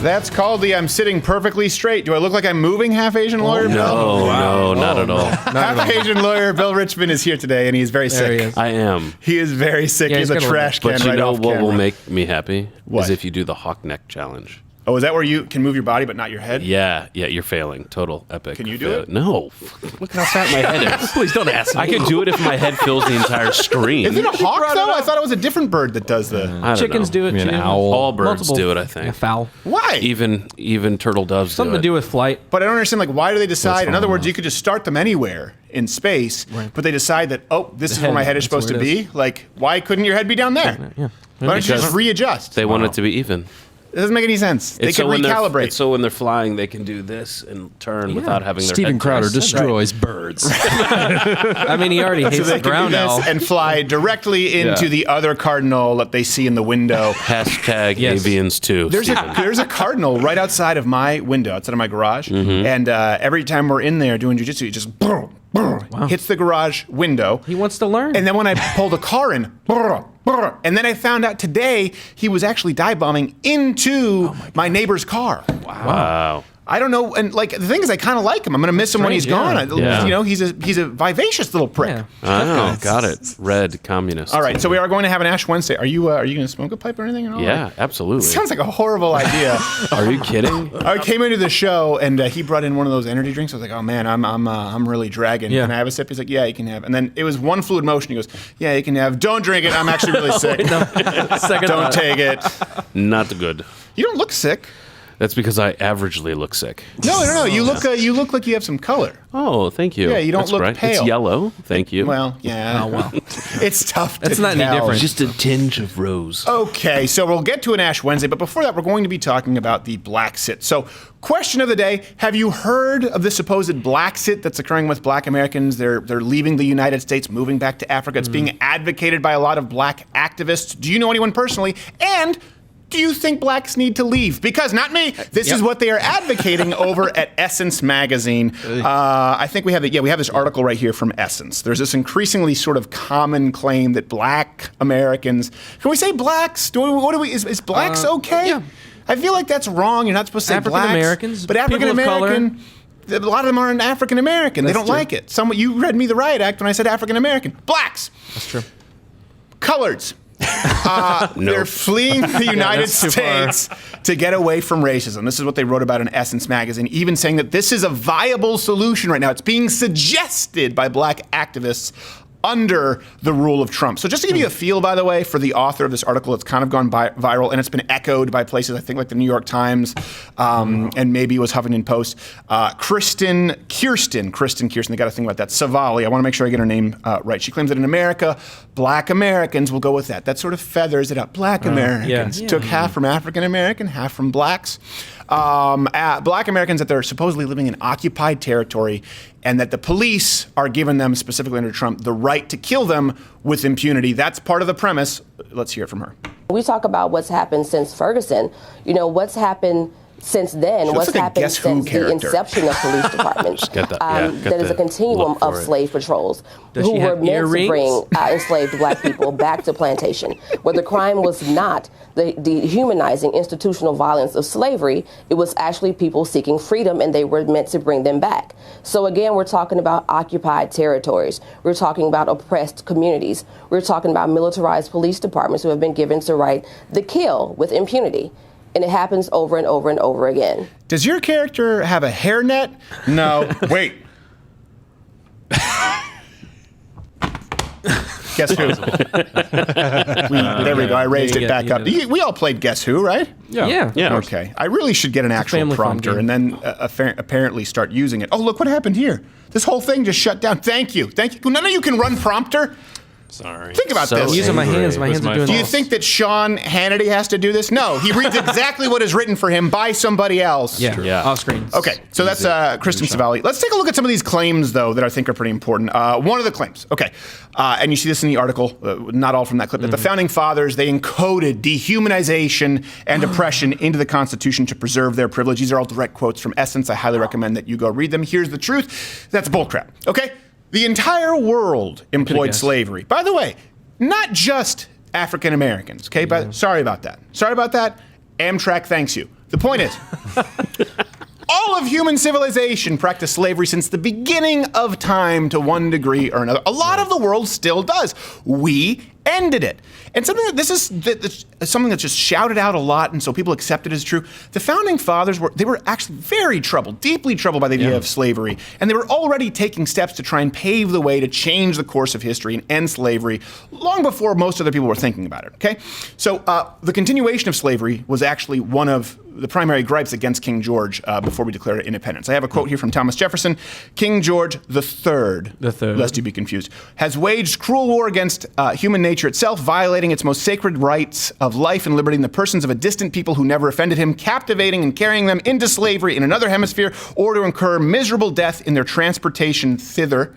That's called the I'm sitting perfectly straight. Do I look like I'm moving, half Asian lawyer Bill? No, not at all. Half Asian lawyer Bill Richmond is here today, and he's very sick. He is. I am. He is very sick. Yeah, He's a he's gonna trash can But you right know off what camera. will make me happy? What? Is if you do the hawk neck challenge. Oh, is that where you can move your body but not your head? Yeah, you're failing. Total epic. Can you do it? No. Look how fat my head is. Please don't ask me. I could do it if my head fills the entire screen. Is it a hawk, brought it though? up. I thought it was a different bird that does the... I don't Chickens know. do it Maybe too. an owl. All birds do it, I think. Yeah, fowl. Why? Even turtle doves Something do to it. do with flight. But I don't understand, like, why do they decide? In other fine. words, you could just start them anywhere in space, but they decide that, oh, this is where my head is that's supposed to where it be. Like, why couldn't your head be down there? Yeah. Why don't you just Because readjust? They want it to be even. It doesn't make any sense. They It's can so when they're- recalibrate. It's so when they're flying, they can do this and turn without having their Steven head Crowder turned. destroys birds. I mean, he already so hates they the can ground do this now. and fly directly into Yeah. the other cardinal that they see in the window. Hashtag Yes. avians too. There's a cardinal right outside of my window, outside of my garage, and every time we're in there doing jujitsu, it just hits the garage window. He wants to learn. And then when I pulled a car in, and then I found out today he was actually dive bombing into my neighbor's car. Wow. I don't know, and like the thing is, I kind of like him. I'm gonna miss him when he's Strange, gone. yeah. You know, he's a vivacious little prick. Yeah. Oh, got it. Red communist. All right, so we are going to have an Ash Wednesday. Are you gonna smoke a pipe or anything at all? Yeah, absolutely. Sounds like a horrible idea. Are you kidding? I came into the show and he brought in one of those energy drinks. I was like, "Oh man, I'm really dragging. Yeah. Can I have a sip?" He's like, "Yeah, you can have." And then it was one fluid motion. He goes, "Yeah, you can have. Don't drink it. I'm actually really sick. Second Don't thought. take it. Not good. You don't look sick. That's because I averagely look sick. No. You look like you have some color. Oh, thank you. Yeah, you don't That's look right. pale. It's yellow. Thank you. Well, yeah. Oh, well. It's tough. That's to not any tell. different. Just a tinge of rose. Okay, so we'll get to an Ash Wednesday, but before that, we're going to be talking about the Blacksit. So, question of the day: have you heard of the supposed Blacksit that's occurring with Black Americans? They're leaving the United States, moving back to Africa. It's being advocated by a lot of Black activists. Do you know anyone personally? And do you think blacks need to leave? Because not me. This is what they are advocating over at Essence magazine. I think we have we have this article right here from Essence. There's this increasingly sort of common claim that Black Americans, can we say blacks? Is blacks okay? Yeah. I feel like that's wrong. You're not supposed to say African blacks, Americans, but people African of color. American. A lot of them aren't African American. They don't true. like it. You read me the riot act when I said African American. Blacks. That's true. Coloreds. They're fleeing the United that's too far. States to get away from racism. This is what they wrote about in Essence magazine, even saying that this is a viable solution right now. It's being suggested by Black activists under the rule of Trump. So just to give you a feel, by the way, for the author of this article, it's kind of gone viral, and it's been echoed by places, I think, like the New York Times, and maybe it was Huffington Post. Kirsten, they got a thing about that. Savali, I want to make sure I get her name right. She claims that in America, Black Americans, will go with that. That sort of feathers it up. Black Americans. yeah. Took half from African American, half from blacks. Black Americans that they're supposedly living in occupied territory, and that the police are giving them, specifically under Trump, the right to kill them with impunity. That's part of the premise. Let's hear it from her. We talk about what's happened since Ferguson. You know, what's happened since then, She looks what's like a happened Guess Who since the character. inception of police departments. Get that- yeah, get that is the a continuum look for of it. slave patrols Does who she were have meant earrings? to bring enslaved black people back to plantation, where the crime was not the dehumanizing institutional violence of slavery. It was actually people seeking freedom, and they were meant to bring them back. So again, we're talking about occupied territories. We're talking about oppressed communities. We're talking about militarized police departments who have been given to right the kill with impunity. And it happens over and over and over again. Does your character have a hairnet? No. Wait. Guess Who? There we go. I raised Yeah, it back you up. did it. We all played Guess Who, right? Yeah. Okay. I really should get an actual family fun prompter game. and then apparently start using it. Oh, look what happened here. This whole thing just shut down. Thank you. None of you can run prompter. Sorry. Think about So this. I'm using my hands. My It was hands are my doing Do you this. think that Sean Hannity has to do this? No, he reads exactly what is written for him by somebody else. Yeah. Yeah. Off screen. Okay, so that's Kristen Savali. Let's take a look at some of these claims, though, that I think are pretty important. One of the claims, okay, and you see this in the article, not all from that clip, that the Founding Fathers, they encoded dehumanization and oppression into the Constitution to preserve their privilege. These are all direct quotes from Essence. I highly recommend that you go read them. Here's the truth. That's bullcrap, okay? The entire world employed guessed. slavery. By the way, not just African Americans, okay? But sorry about that. Amtrak thanks you. The point is, all of human civilization practiced slavery since the beginning of time to one degree or another. A lot of the world still does. We ended it. And something that this is something that's just shouted out a lot, and so people accept it as true. The founding fathers were actually very troubled, deeply troubled by the idea of slavery, and they were already taking steps to try and pave the way to change the course of history and end slavery long before most other people were thinking about it. Okay, so the continuation of slavery was actually one of the primary gripes against King George before we declared independence. I have a quote here from Thomas Jefferson. King George III, lest you be confused, has waged cruel war against human nature itself, violating its most sacred rights of life and liberty in the persons of a distant people who never offended him, captivating and carrying them into slavery in another hemisphere, or to incur miserable death in their transportation thither.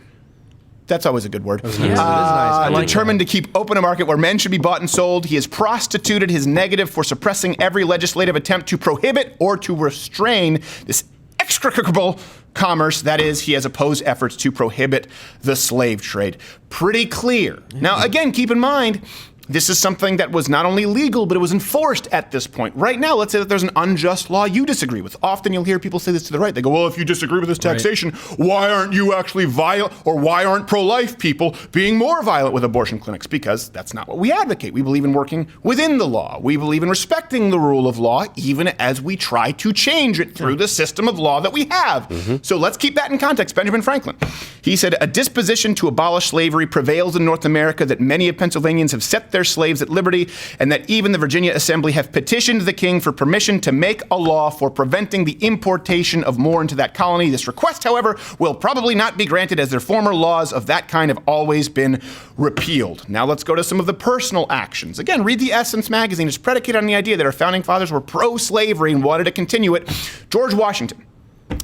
That's always a good word. It is nice. Determined to keep open a market where men should be bought and sold, he has prostituted his negative for suppressing every legislative attempt to prohibit or to restrain this execrable commerce. That is, he has opposed efforts to prohibit the slave trade. Pretty clear. Now, again, keep in mind, this is something that was not only legal, but it was enforced at this point. Right now, let's say that there's an unjust law you disagree with. Often you'll hear people say this to the right. They go, well, if you disagree with this taxation, why aren't you actually violent, or why aren't pro-life people being more violent with abortion clinics? Because that's not what we advocate. We believe in working within the law. We believe in respecting the rule of law, even as we try to change it through the system of law that we have. So let's keep that in context. Benjamin Franklin, he said, a disposition to abolish slavery prevails in North America, that many of Pennsylvanians have set their slaves at liberty, and that even the Virginia Assembly have petitioned the king for permission to make a law for preventing the importation of more into that colony. This request, however, will probably not be granted, as their former laws of that kind have always been repealed. Now let's go to some of the personal actions. Again, read the Essence magazine. It's predicated on the idea that our founding fathers were pro-slavery and wanted to continue it. George Washington,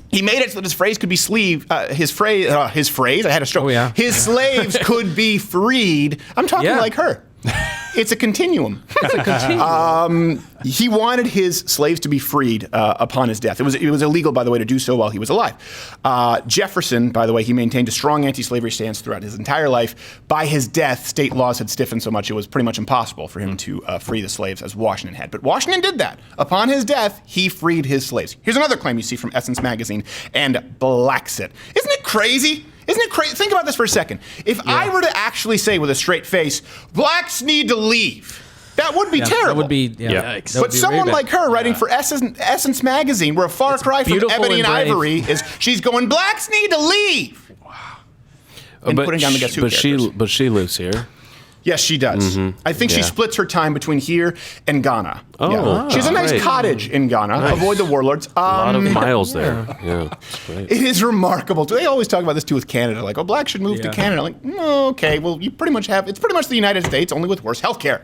he made it so that his phrase could be his phrase, I had a stroke. Oh, yeah. His slaves could be freed. I'm talking like her. It's a continuum. He wanted his slaves to be freed upon his death. It was illegal, by the way, to do so while he was alive. Jefferson, by the way, he maintained a strong anti-slavery stance throughout his entire life. By his death, state laws had stiffened so much it was pretty much impossible for him to free the slaves as Washington had. But Washington did that. Upon his death, he freed his slaves. Here's another claim you see from Essence magazine and Blacksit. Isn't it crazy? Isn't it crazy? Think about this for a second. If I were to actually say with a straight face, blacks need to leave, that would be terrible. That would be, Yikes. that would But be someone very like bad. her writing for Essence magazine, we're a far cry from beautiful Ebony and and brave. Ivory, is she's going, blacks need to leave. And putting down the Guess Who characters. But she lives here. Yes, she does. I think she Yeah. splits her time between here and Ghana. Oh, She has a nice great. cottage in Ghana. Avoid the warlords. A lot of miles there. Yeah, it's great. It is remarkable. They always talk about this too with Canada. Like, oh, blacks should move to Canada. Like, okay, well, you pretty much have. It's pretty much the United States, only with worse healthcare.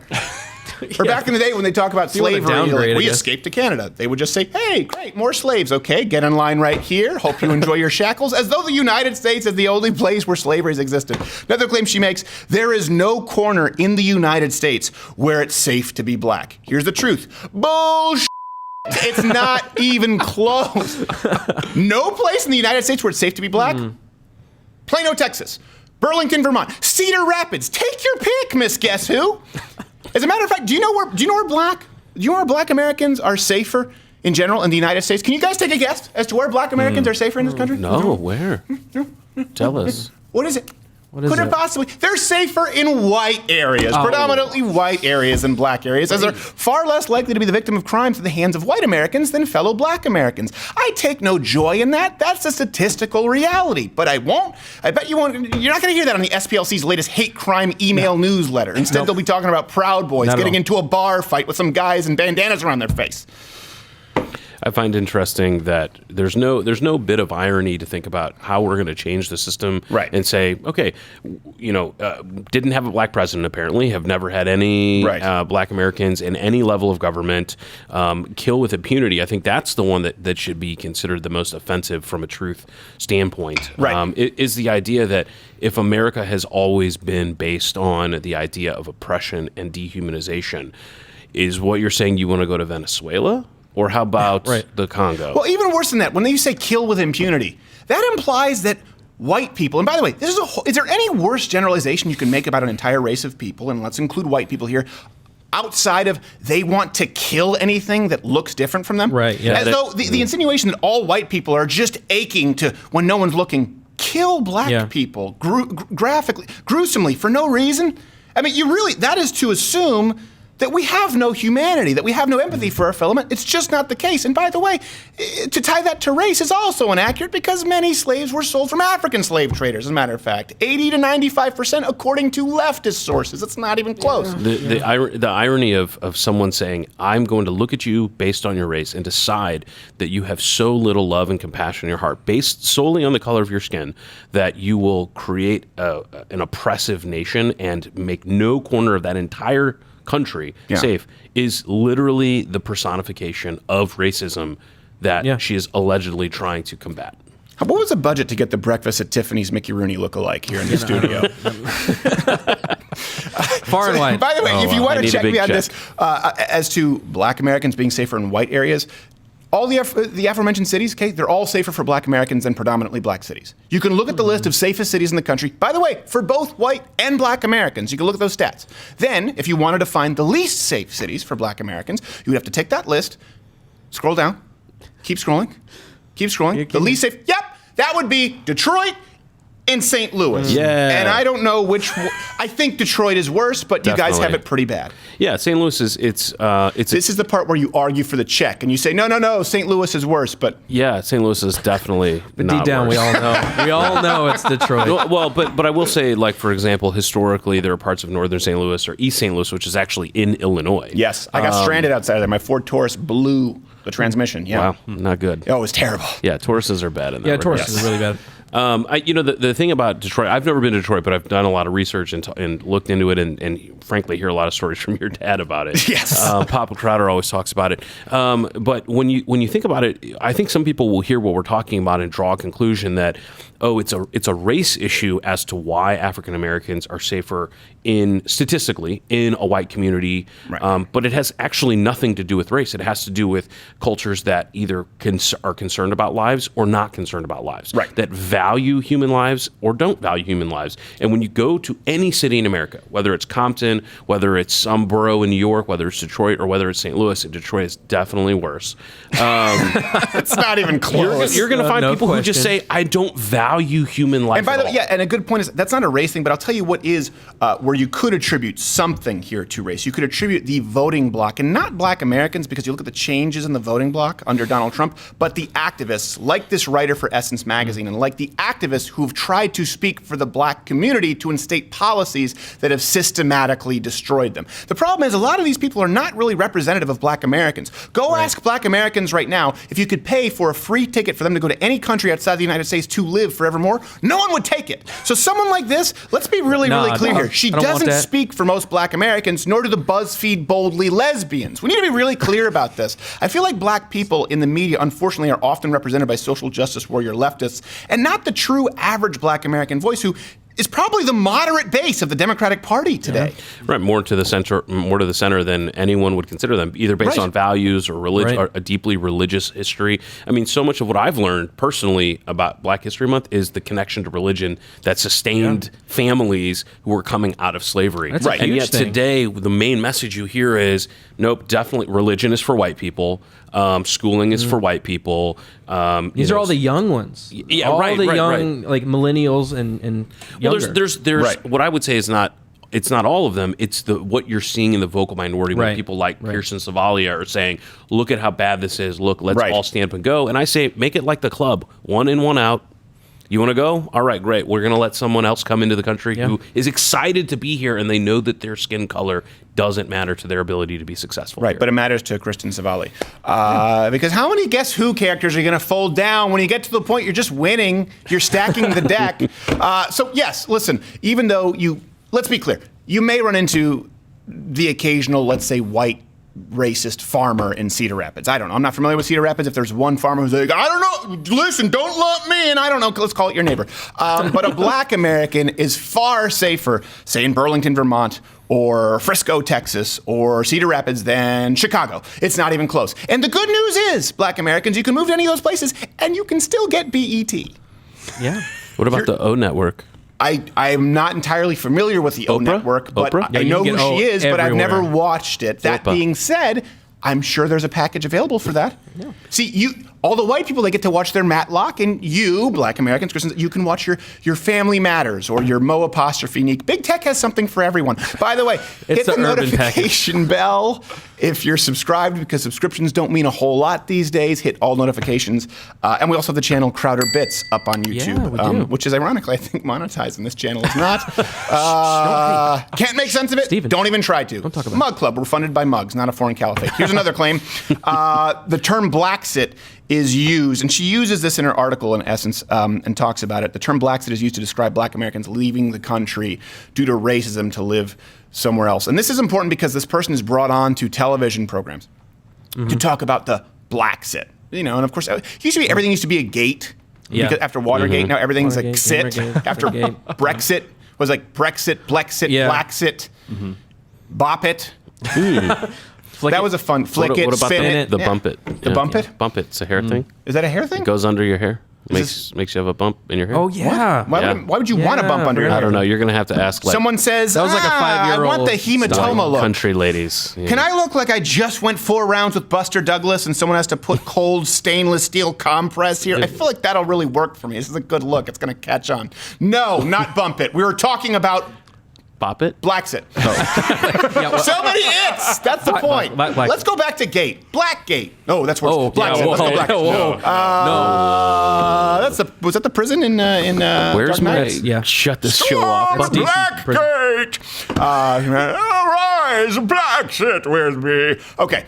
Or back in the day when they talk about you wanna slavery, downgrade, like, I we guess. escaped to Canada. They would just say, hey, great, more slaves. Okay, get in line right here. Hope you enjoy your shackles. As though the United States is the only place where slavery has existed. Another claim she makes, there is no corner in the United States where it's safe to be black. Here's the truth. Bullshit. It's not even close. No place in the United States where it's safe to be black. Plano, Texas. Burlington, Vermont. Cedar Rapids. Take your pick, Miss Guess Who. As a matter of fact, do you know where black Americans are safer in general in the United States? Can you guys take a guess as to where black Americans are safer in this country? No, where? Tell us. What is it? is Could it it? possibly? They're safer in white areas, predominantly white areas than black areas, as they're far less likely to be the victim of crimes at the hands of white Americans than fellow black Americans. I take no joy in that. That's a statistical reality. But I bet you won't. You're not going to hear that on the SPLC's latest hate crime email newsletter. Instead, they'll be talking about Proud Boys Not at getting all. into a bar fight with some guys and bandanas around their face. I find interesting that there's no bit of irony to think about how we're going to change the system, Right. and say, okay, didn't have a black president apparently, have never had any Right. black Americans in any level of government, kill with impunity. I think that's the one that should be considered the most offensive from a truth standpoint. Right. Is the idea that if America has always been based on the idea of oppression and dehumanization, is what you're saying you want to go to Venezuela? Or how about the Congo? Well, even worse than that, when you say kill with impunity, that implies that white people, and by the way, is there any worse generalization you can make about an entire race of people, and let's include white people here, outside of they want to kill anything that looks different from them. Right, yeah. As though the insinuation that all white people are just aching to, when no one's looking, kill black people graphically, gruesomely, for no reason. I mean, that is to assume that we have no humanity, that we have no empathy for our fellow men. It's just not the case. And by the way, to tie that to race is also inaccurate because many slaves were sold from African slave traders, as a matter of fact. 80 to 95% according to leftist sources. It's not even close. The irony of someone saying, I'm going to look at you based on your race and decide that you have so little love and compassion in your heart, based solely on the color of your skin, that you will create an oppressive nation and make no corner of that entire country safe, is literally the personification of racism that she is allegedly trying to combat. What was the budget to get the breakfast at Tiffany's Mickey Rooney look-alike here in the studio? Far and wide. By the way, if you want to check me on this, as to black Americans being safer in white areas, all the aforementioned cities, okay, they're all safer for black Americans than predominantly black cities. You can look at the list of safest cities in the country, by the way, for both white and black Americans. You can look at those stats. Then, if you wanted to find the least safe cities for black Americans, you would have to take that list, scroll down, keep scrolling. The least safe, that would be Detroit and St. Louis. Yeah. And I don't know which I think Detroit is worse, but you guys have it pretty bad. Yeah, St. Louis is This is the part where you argue for the check and you say, no, St. Louis is worse, but yeah, St. Louis is definitely But not deep down, worse. we all know. We all know it's Detroit. Well, but I will say, like, for example, historically, there are parts of northern St. Louis or East St. Louis, which is actually in Illinois. yes, I got stranded outside there. My Ford Taurus blew the transmission. Yeah. Wow, not good. Oh, it was terrible. Yeah, Tauruses are bad in that Yeah, regard. Taurus is really bad. The thing about Detroit, I've never been to Detroit, but I've done a lot of research and looked into it and frankly hear a lot of stories from your dad about it. Yes. Papa Crowder always talks about it. But when you think about it, I think some people will hear what we're talking about and draw a conclusion that, it's a race issue as to why African Americans are safer statistically in a white community. Right. But it has actually nothing to do with race. It has to do with cultures that either are concerned about lives or not concerned about lives. Right. That value human lives or don't value human lives. And when you go to any city in America, whether it's Compton, whether it's some borough in New York, whether it's Detroit, or whether it's St. Louis, and Detroit is definitely worse. It's not even close. You're going to find no people who just question. say, I don't value human life. And by at the way, all. yeah, and a good point is that's not a race thing, but I'll tell you what is where you could attribute something here to race. You could attribute the voting bloc, and not black Americans, because you look at the changes in the voting bloc under Donald Trump, but the activists, like this writer for Essence Magazine, and like the activists who've tried to speak for the black community to instate policies that have systematically destroyed them. The problem is a lot of these people are not really representative of black Americans. Go ask black Americans right now if you could pay for a free ticket for them to go to any country outside the United States to live forevermore. No one would take it. So someone like this, let's be really clear here. She I don't want doesn't that. speak for most black Americans, nor do the BuzzFeed boldly lesbians. We need to be really clear about this. I feel like black people in the media, unfortunately, are often represented by social justice warrior leftists, and not the true average black American voice who is probably the moderate base of the Democratic Party today. Right, more to the center than anyone would consider them, either based on values or religion, or a deeply religious history. I mean, so much of what I've learned personally about Black History Month is the connection to religion that sustained families who were coming out of slavery. That's a and huge yet thing. today, the main message you hear is, nope, definitely religion is for white people. Schooling is for white people. These are all the young ones. Yeah, all right, the right, young, like millennials and younger. Well, there's what I would say is it's not all of them. It's what you're seeing in the vocal minority when people like Pearson Savalia are saying, look at how bad this is. Look, let's all stand up and go. And I say, make it like the club, one in, one out. You want to go? All right, great. We're going to let someone else come into the country who is excited to be here, and they know that their skin color doesn't matter to their ability to be successful. Right, here. but it matters to Kristen Savali. Because how many Guess Who characters are you going to fold down when you get to the point you're just winning, you're stacking the deck? So yes, listen, even though let's be clear, you may run into the occasional, let's say, white racist farmer in Cedar Rapids. I don't know. I'm not familiar with Cedar Rapids. If there's one farmer who's like, I don't know, listen, don't lump me in. I don't know. Let's call it your neighbor. But a black American is far safer, say in Burlington, Vermont, or Frisco, Texas, or Cedar Rapids than Chicago. It's not even close. And the good news is, black Americans, you can move to any of those places and you can still get BET. Yeah. What about the O Network? I am not entirely familiar with the O Network, but Oprah? I know who she is, but I've never everywhere. watched it. That being said, I'm sure there's a package available for that. Yeah. See, all the white people, they get to watch their Matlock, and you, Black Americans, Christians, you can watch your Family Matters or your Mo apostrophe Neek. Big Tech has something for everyone. By the way, hit the notification bell if you're subscribed, because subscriptions don't mean a whole lot these days. Hit all notifications. And we also have the channel Crowder Bits up on YouTube, Yeah, we do. which is ironically, I think, monetized, and this channel is not. Can't make sense of it? Steven, don't even try to. Don't talk about Mug Club, we're funded by mugs, not a foreign caliphate. Here's another claim. The term Blacksit is used, and she uses this in her article in essence, and talks about it. The term Blacksit is used to describe Black Americans leaving the country due to racism to live somewhere else. And this is important because this person is brought on to television programs to talk about the Blacksit. And of course, everything used to be a gate. Yeah. Because after Watergate, now everything's Watergate, like sit. Gamergate, After Watergate. Brexit was like Brexit, Blexit, Yeah. Blacksit, Bop It. Flick That it. was a fun flick What it, about spin the, it. the Yeah. bump it? The bump it? Bump it. It's a hair thing. Is that a hair thing? It goes under your hair. Is Makes you have a bump in your hair. Oh yeah. Why, Yeah. why would you want a Yeah, bump under your I I hair? don't know. You're gonna have to ask like Someone says, That was like a I want 5-year-old the hematoma look. country ladies. Yeah. Can I look like I just went 4 rounds with Buster Douglas and someone has to put cold stainless steel compress here? I feel like that'll really work for me. This is a good look. It's going to catch on. No, not bump it. We were talking about bop it? Blacksit. Yeah, well, So many its. That's the point. Black- Let's go back to Gate. Blackgate. No, that's worse. oh, Blacksit. yeah, Let's go Blacksit. no. Was that the prison in Where's Dark my Knight? Yeah. shut this show off? Storm Blackgate. Arise, Blacksit with me. Okay,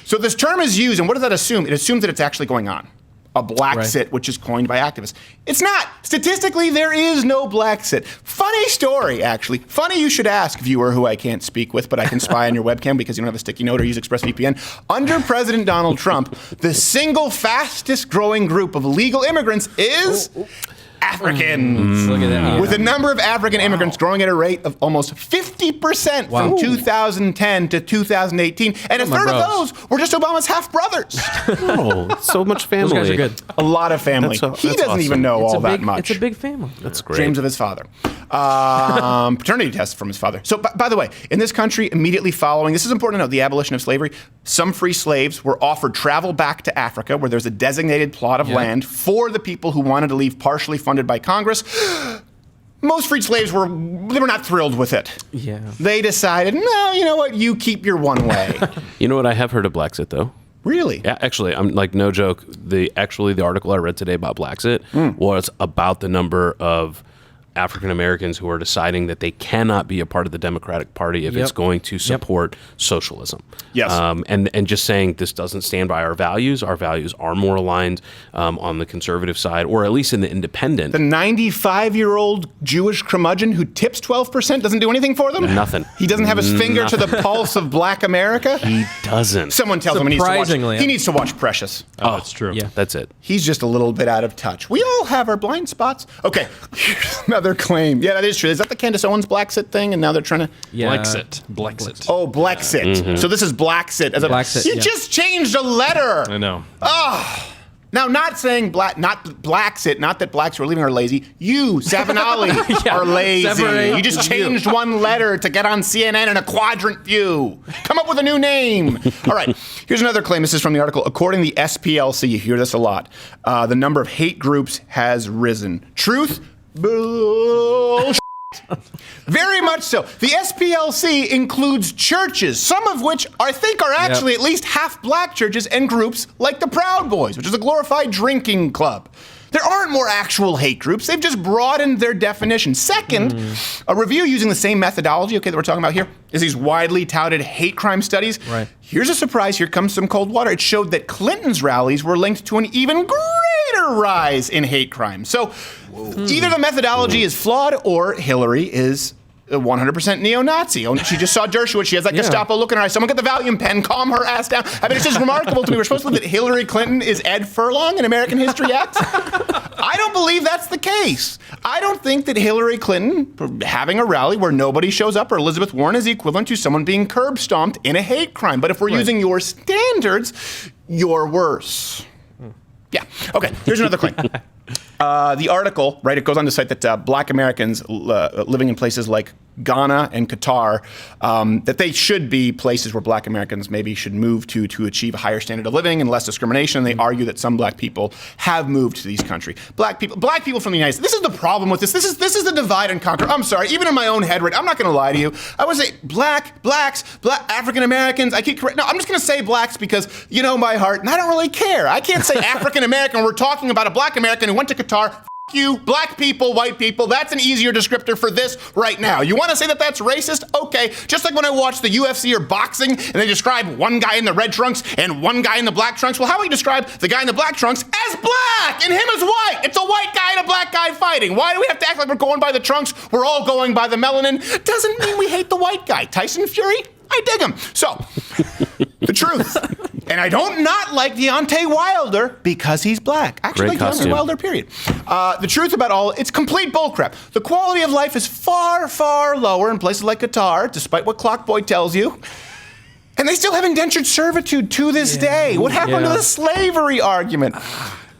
so this term is used, and what does that assume? It assumes that it's actually going on. A Blacksit, which is coined by activists. It's not. Statistically, there is no Blacksit. Funny story, actually. Funny you should ask, viewer who I can't speak with, but I can spy on your webcam because you don't have a sticky note or use ExpressVPN. Under President Donald Trump, the single fastest growing group of legal immigrants is Africans. Look at that. With the number of African immigrants growing at a rate of almost 50% from 2010 to 2018. And a third of bros. those were just Obama's half-brothers. Oh, so much family. Those guys are good. A lot of family. That's He doesn't awesome. even know all that much. It's a big family. That's great. Dreams of his father. Paternity test from his father. So, by the way, in this country, immediately following, this is important to note, the abolition of slavery, some free slaves were offered travel back to Africa, where there's a designated plot of land for the people who wanted to leave, partially funded by Congress. Most freed slaves were not thrilled with it. Yeah. They decided, no, you know what, you keep your one way. You know what? I have heard of Blacksit though. Really? Yeah, actually, I'm like no joke. The article I read today about Blacksit was about the number of African Americans who are deciding that they cannot be a part of the Democratic Party if it's going to support socialism. Yes. And just saying this doesn't stand by our values. Our values are more aligned on the conservative side, or at least in the independent. The 95-year-old Jewish curmudgeon who tips 12% doesn't do anything for them? Nothing. He doesn't have his finger to the pulse of Black America? He doesn't. Someone tells him Surprisingly. he needs to watch Precious. Oh, that's true. Yeah. That's it. He's just a little bit out of touch. We all have our blind spots. Okay, here's another claim. Yeah, that is true. Is that the Candace Owens Blacksit thing? And now they're trying to... Yeah. Blacksit. Oh, Blacksit. So this is Blacksit. As a, Blacksit, you yeah. just changed a letter. I know. Now, not saying not Blacksit, not that blacks are leaving are lazy. You, Savinali, are lazy. Separate You just changed one letter to get on CNN in a quadrant view. Come up with a new name. All right, here's another claim. This is from the article. According to the SPLC, you hear this a lot, the number of hate groups has risen. Truth? Bullshit. Very much so. The SPLC includes churches, some of which I think are actually at least half black churches, and groups like the Proud Boys, which is a glorified drinking club. There aren't more actual hate groups. They've just broadened their definition. Second, a review using the same methodology, that we're talking about here, is these widely touted hate crime studies. Right. Here's a surprise. Here comes some cold water. It showed that Clinton's rallies were linked to an even greater rise in hate crime. So either the methodology is flawed or Hillary is 100% neo-Nazi. Oh, she just saw Dershowitz. She has that Gestapo look in her eyes. Someone get the Valium pen. Calm her ass down. I mean, it's just remarkable to me. We're supposed to believe that Hillary Clinton is Ed Furlong in American History X. I don't believe that's the case. I don't think that Hillary Clinton having a rally where nobody shows up or Elizabeth Warren is equivalent to someone being curb stomped in a hate crime. But if we're using your standards, you're worse. Yeah. Okay. Here's another claim. The article, right, it goes on to cite that Black Americans living in places like Ghana and Qatar, that they should be places where Black Americans maybe should move to achieve a higher standard of living and less discrimination. And they argue that some Black people have moved to these countries. Black people from the United States. This is the problem with this. This is the divide and conquer. I'm sorry, even in my own head, right? I'm not going to lie to you. I would say blacks, African Americans. I keep correct. No, I'm just going to say blacks because you know my heart, and I don't really care. I can't say African American. We're talking about a Black American who went to Qatar. You, black people, white people, that's an easier descriptor for this right now. You want to say that that's racist? Okay. Just like when I watch the UFC or boxing and they describe one guy in the red trunks and one guy in the black trunks. Well, how do we describe the guy in the black trunks as black and him as white? It's a white guy and a black guy fighting. Why do we have to act like we're going by the trunks? We're all going by the melanin. Doesn't mean we hate the white guy. Tyson Fury? I dig him. So, the truth. And I don't not like Deontay Wilder because he's black. Actually, Great like costume. Deontay Wilder, period. The truth about all, it's complete bullcrap. The quality of life is far, far lower in places like Qatar, despite what Clockboy tells you. And they still have indentured servitude to this day. What happened to the slavery argument?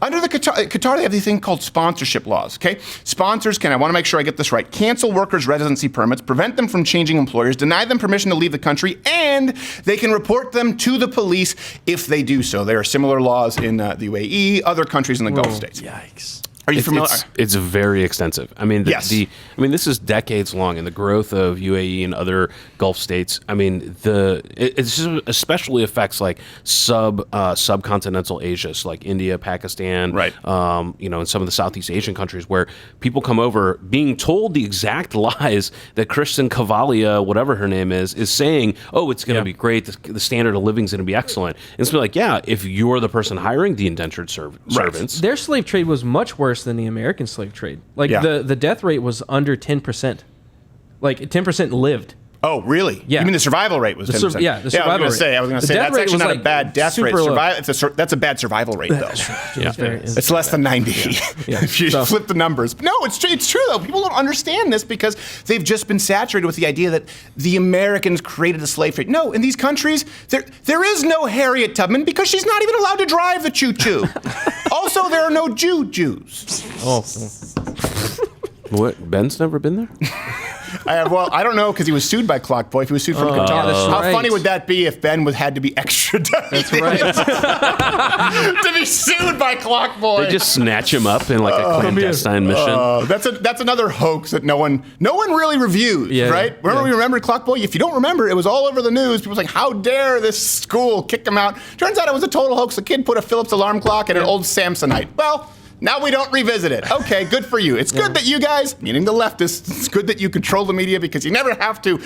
Under the Qatar, they have these thing called sponsorship laws, okay? Sponsors can, I want to make sure I get this right, cancel workers' residency permits, prevent them from changing employers, deny them permission to leave the country, and they can report them to the police if they do so. There are similar laws in the UAE, other countries in the Gulf states. Yikes. Are you familiar? It's very extensive. I mean, Yes. this is decades long, and the growth of UAE and other Gulf states. I mean, it just especially affects like subcontinental Asia, so like India, Pakistan, Right. And some of the Southeast Asian countries where people come over being told the exact lies that Kristen Cavalia, whatever her name is saying. Oh, it's going to be great. The standard of living is going to be excellent. And it's like, yeah, if you're the person hiring the indentured servants, Their slave trade was much worse than the American slave trade. Like Yeah. the death rate was under 10%. Like 10% lived. Oh, really? Yeah. You mean the survival rate was 10%? the survival I was rate. going to The say death that's rate actually was, not a like, bad death rate. super low. That's a bad survival rate, though. It's less than 90 if you So- flip the numbers. But no, it's true, though. People don't understand this because they've just been saturated with the idea that the Americans created the slave trade. No, in these countries, there is no Harriet Tubman because she's not even allowed to drive the choo-choo. Also, there are no Jews. what? Ben's never been there. I don't know because he was sued by Clockboy. If he was sued from Qatar, that's how right. funny would that be if Ben had to be extradited? That's right. To be sued by Clockboy. They just snatch him up in like a clandestine mission. That's another hoax that no one really reviews, Yeah, right? Remember we remembered Clockboy? If you don't remember, it was all over the news. People were like, how dare this school kick him out? Turns out it was a total hoax. The kid put a Philips alarm clock in an old Samsonite. Well, now we don't revisit it. Okay, good for you. It's good that you guys, meaning the leftists, it's good that you control the media because you never have to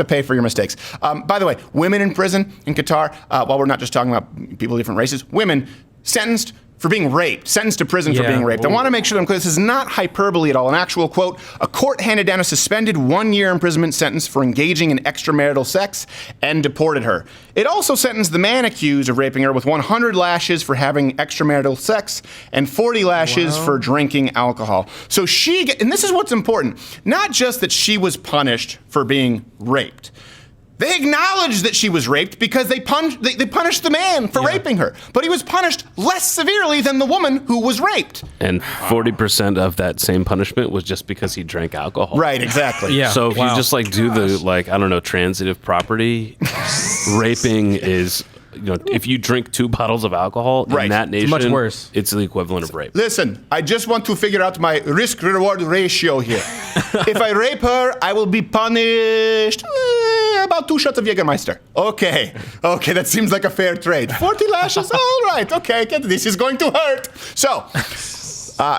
pay for your mistakes. By the way, women in prison in Qatar, while we're not just talking about people of different races, women sentenced for being raped, sentenced to prison for Yeah. being raped. I want to make sure that I'm clear. This is not hyperbole at all. An actual quote, a court handed down a suspended 1-year imprisonment sentence for engaging in extramarital sex and deported her. It also sentenced the man accused of raping her with 100 lashes for having extramarital sex and 40 lashes for drinking alcohol. So and this is what's important, not just that she was punished for being raped. They acknowledged that she was raped because they punished the man for raping her. But he was punished less severely than the woman who was raped. And 40% of that same punishment was just because he drank alcohol. Right, exactly. Yeah. So if Wow. you just like do the transitive property, raping is, if you drink 2 bottles of alcohol Right. in that nation, much worse. It's the equivalent of rape. Listen, I just want to figure out my risk-reward ratio here. If I rape her, I will be punished about 2 shots of Jägermeister. Okay, that seems like a fair trade. 40 lashes, all right, okay, this is going to hurt. So,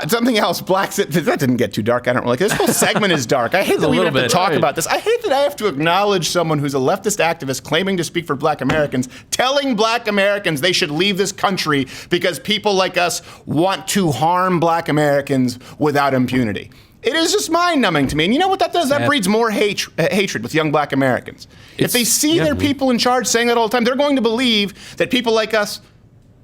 something else, Blacksit, that didn't get too dark, I don't really, this whole segment is dark. I hate that we even have to bit. talk Right. about this. I hate that I have to acknowledge someone who's a leftist activist claiming to speak for black Americans, telling black Americans they should leave this country because people like us want to harm black Americans without impunity. It is just mind-numbing to me. And you know what that does? That breeds more hatred with young black Americans. If they see their people in charge saying that all the time, they're going to believe that people like us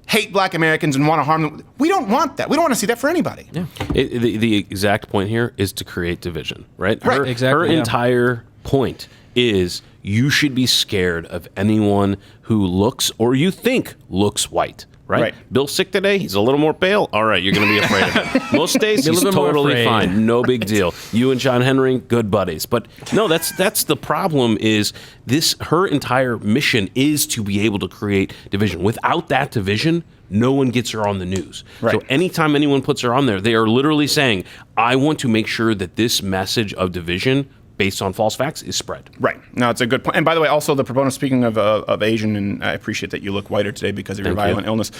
hate black Americans and want to harm them. We don't want that. We don't want to see that for anybody. Yeah. The exact point here is to create division, right? Right, exactly, Her yeah. entire point is you should be scared of anyone who looks or you think looks white, right? Bill's sick today. He's a little more pale. All right, you're going to be afraid of him. Most days, he's totally fine. No big deal. You and John Henry, good buddies. But no, that's the problem is this, her entire mission is to be able to create division. Without that division, no one gets her on the news. Right. So anytime anyone puts her on there, they are literally saying, I want to make sure that this message of division based on false facts is spread. Right. No, it's a good point. And by the way, also the proponents, speaking of Asian, and I appreciate that you look whiter today because of your violent illness,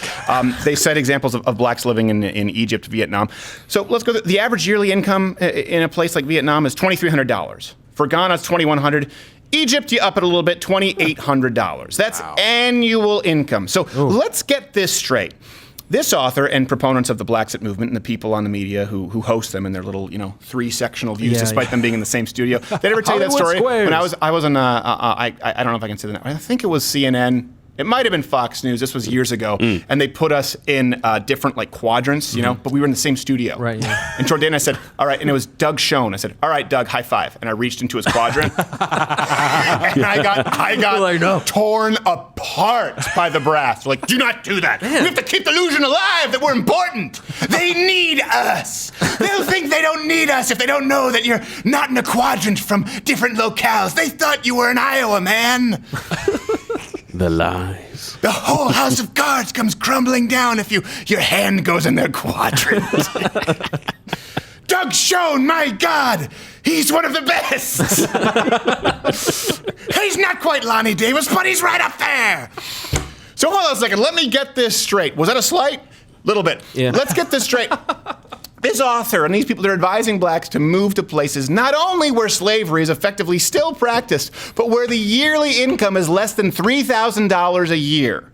they cite examples of blacks living in Egypt, Vietnam. So let's go. The average yearly income in a place like Vietnam is $2,300. For Ghana, it's $2,100. Egypt, you up it a little bit, $2,800. That's annual income. So let's get this straight. This author and proponents of the Blacksit movement and the people on the media who host them in their little, three-sectional views, despite them being in the same studio. Did I ever tell you that story? Squares. When I was on, I don't know if I can say that. I think it was CNN. It might have been Fox News. This was years ago. And they put us in different quadrants, but we were in the same studio. Right, yeah. And toward the end I said, all right, and it was Doug Schoen. I said, all right, Doug, high five. And I reached into his quadrant. And I got torn apart by the brass. Like, do not do that. Man. We have to keep the illusion alive that we're important. They need us. They'll think they don't need us if they don't know that you're not in a quadrant from different locales. They thought you were in Iowa, man. The lies. The whole house of cards comes crumbling down if your hand goes in their quadrant. Doug Schoen, my God, he's one of the best. He's not quite Lonnie Davis, but he's right up there. So hold on a second. Let me get this straight. Was that a slight? Little bit. Yeah. Let's get this straight. This author and these people, they're advising blacks to move to places not only where slavery is effectively still practiced, but where the yearly income is less than $3,000 a year.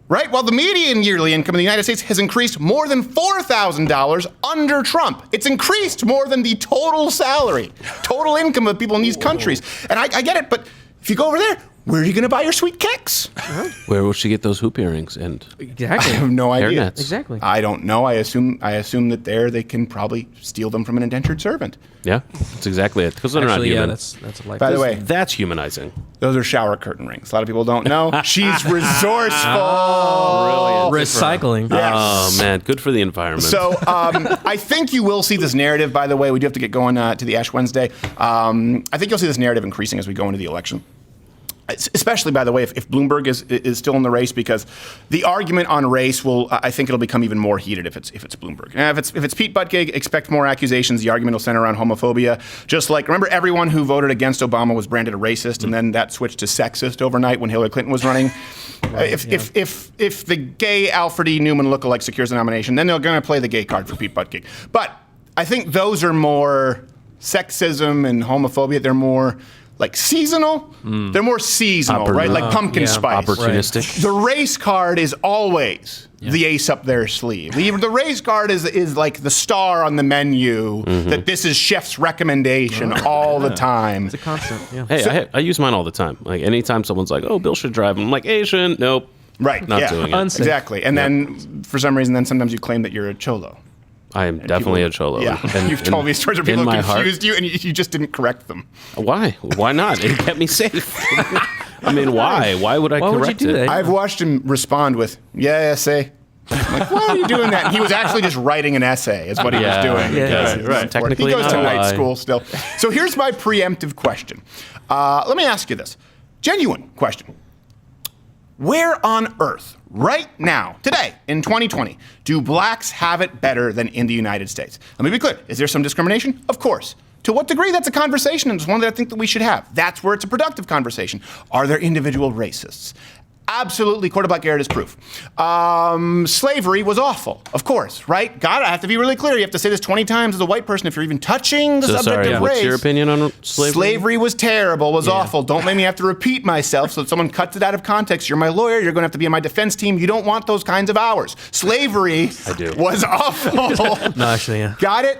Right? While the median yearly income in the United States has increased more than $4,000 under Trump. It's increased more than the total salary, total income of people in these countries. And I get it, but if you go over there, where are you going to buy your sweet kicks? Where will she get those hoop earrings and Exactly. I have no idea. hairnets? Exactly. I don't know. I assume that there they can probably steal them from an indentured servant. Yeah, that's exactly it. Because they're not Actually, human. that's a life. By the way, That's humanizing. those are shower curtain rings. A lot of people don't know. She's resourceful. Brilliant. Recycling. Yes. Oh, man. Good for the environment. So I think you will see this narrative, by the way. We do have to get going to the Ash Wednesday. I think you'll see this narrative increasing as we go into the election. Especially, by the way, if Bloomberg is still in the race, because the argument on race I think it'll become even more heated if it's Bloomberg. Now, if it's Pete Buttigieg, expect more accusations. The argument will center around homophobia. Just like, remember, everyone who voted against Obama was branded a racist, and then that switched to sexist overnight when Hillary Clinton was running. If the gay Alfred E. Newman lookalike secures the nomination, then they're going to play the gay card for Pete Buttigieg. But I think those are more sexism and homophobia. They're more like seasonal. They're more seasonal, right? Like pumpkin spice. Opportunistic. The race card is always the ace up their sleeve. The race card is like the star on the menu, that this is chef's recommendation all the time. It's a constant. Yeah. Hey, I use mine all the time. Like, anytime someone's like, oh, Bill should drive, I'm like, Asian, nope. Right, Not doing it. Unsafe. Exactly. And then, for some reason, sometimes you claim that you're a cholo. I am definitely a cholo. Yeah, And- you've told me stories where people in my have heart- confused you and you just didn't correct them. Why? Why not? It kept me safe. I mean, why? Why would I Why would you correct do it? that? I've watched him respond with, yeah, essay. I'm like, why are you doing that? And he was actually just writing an essay, is what he was doing. Yeah. Right. Technically He goes to not night why. school still. So here's my preemptive question. Let me ask you this. Genuine question. Where on earth, right now, today, in 2020, do blacks have it better than in the United States? Let me be clear. Is there some discrimination? Of course. To what degree? That's a conversation, and it's one that I think that we should have. That's where it's a productive conversation. Are there individual racists? Absolutely. Court of Black Garrett is proof. Slavery was awful, of course, right? God, I have to be really clear. You have to say this 20 times as a white person if you're even touching the subject Sorry, of what's race. your opinion on slavery? Slavery was terrible, was awful. Don't make me have to repeat myself. So if someone cuts it out of context, you're my lawyer, you're going to have to be on my defense team. You don't want those kinds of hours. Slavery was awful. No, actually, yeah. Got it?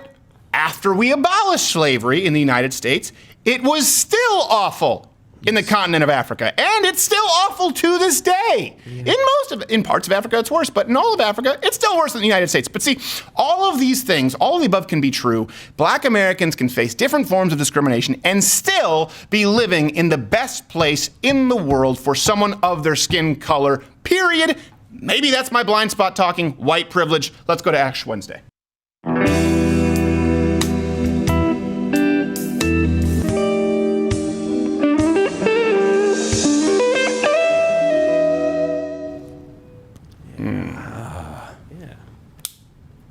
After we abolished slavery in the United States, it was still awful in the continent of Africa, and it's still awful to this day. In parts of Africa, it's worse, but in all of Africa, it's still worse than the United States. But see, all of these things, all of the above can be true. Black Americans can face different forms of discrimination and still be living in the best place in the world for someone of their skin color, period. Maybe that's my blind spot talking white privilege. Let's go to Ash Wednesday.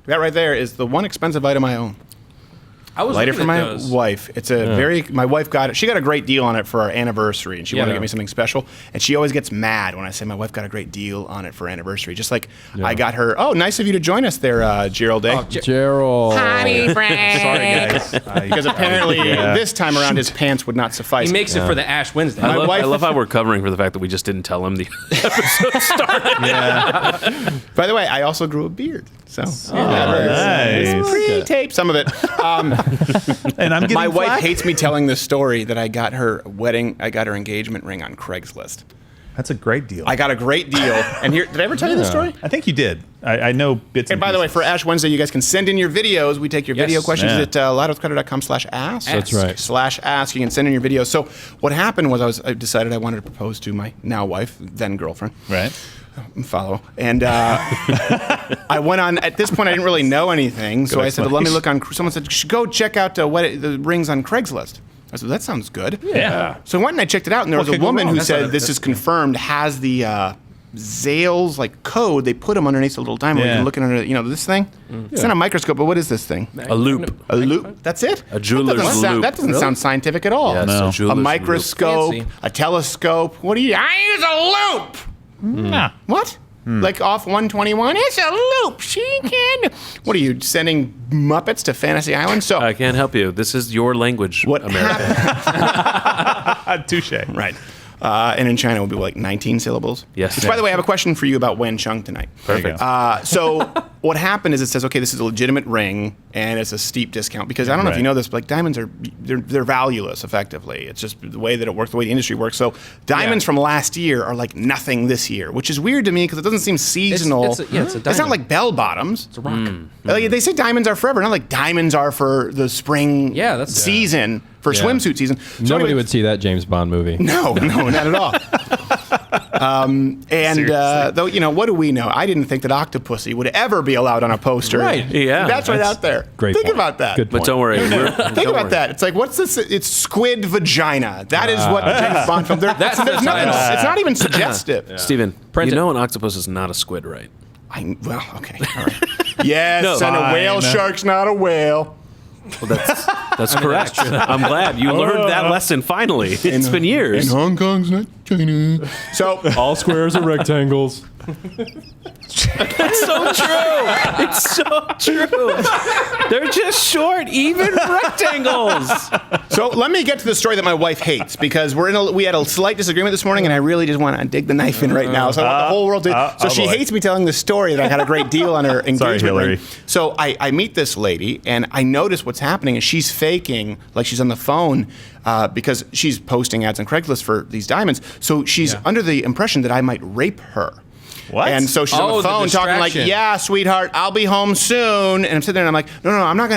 That right there is the one expensive item I own. I was Lighter looking for at my those. wife. It's a my wife got it. She got a great deal on it for our anniversary, and she wanted to get me something special. And she always gets mad when I say my wife got a great deal on it for anniversary. Just like I got her. Oh, nice of you to join us there, Gerald. Gerald. Honey, Frank. Sorry, guys. Because apparently this time around his pants would not suffice. He makes it for the Ash Wednesday. I wife- love how we're covering for the fact that we just didn't tell him the episode started. By the way, I also grew a beard. So Nice. pre-tape some of it. And I'm getting My wife flack? hates me telling this story that I got her engagement ring on Craigslist. That's a great deal. I got a great deal. And here, did I ever tell you this story? I think you did. I know bits And by the way, for Ash Wednesday, you guys can send in your videos. We take your video questions Yeah. at loudwithcreditor.com/ask. That's right. /ask. You can send in your videos. So what happened was I decided I wanted to propose to my now wife, then girlfriend. Right. Follow. And I went on, at this point, I didn't really know anything. So I said, let me look on, someone said, go check out the rings on Craigslist. I said, that sounds good. Yeah. So I went and I checked it out, and there was a could go woman wrong? who That's said, not a- this is confirmed, has the Zales code. They put them underneath a little diamond. Yeah. You can look under, this thing? It's not a microscope, but what is this thing? A loop. A loop? That's it? A jeweler's loop. That doesn't sound scientific at all. Yeah, it's No. a A jeweler's loop. microscope, Fancy. a telescope. What do you? I use a loop. Nah. What? Like off 121? It's a loop. She can. What are you sending Muppets to Fantasy Island? So I can't help you. This is your language, what America. happened? Touche. Right. And in China, it would be like 19 syllables. Yes. Which, by the way, I have a question for you about Wencheng tonight. Perfect. So what happened is it says, okay, this is a legitimate ring, and it's a steep discount. Because I don't know if you Right. know this, but like diamonds they're valueless, effectively. It's just the way that it works, the way the industry works. So diamonds from last year are like nothing this year, which is weird to me because it doesn't seem seasonal. it's a It's not diamond. like bell bottoms. It's a rock. Like, they say diamonds are forever, not like diamonds are for the spring Yeah, that's- season, for swimsuit season. So Nobody anyway- would see that James Bond movie. no, not at all. Though, what do we know? I didn't think that Octopussy would ever be allowed on a poster. Right. Yeah. That's right out there. Great Think point. about that. Good But point. don't worry. Think about that. It's like, what's this? It's squid vagina. That is what James Bond film. There's That's the nothing. title. It's not even suggestive. Steven, Print you it. know an octopus is not a squid, right? Okay. All right. Yes, No. and a whale Fine. shark's not a whale. Well, that's correct. I'm glad you learned that lesson finally. It's been years. Hong Kong's not China. So All squares are rectangles. It's so true. It's so true. They're just short, even rectangles. So let me get to the story that my wife hates, because we had a slight disagreement this morning, and I really just want to dig the knife in right now. So I want the whole world to. So she boy. hates me telling the story that I got a great deal on her engagement Hillary. ring. So I meet this lady, and I notice what's happening is she's faking, like she's on the phone, because she's posting ads on Craigslist for these diamonds. So she's under the impression that I might rape her. What? And so she's on Oh, the the phone talking like, distraction. "Yeah, sweetheart, I'll be home soon." And I'm sitting there and I'm like, "No, I'm not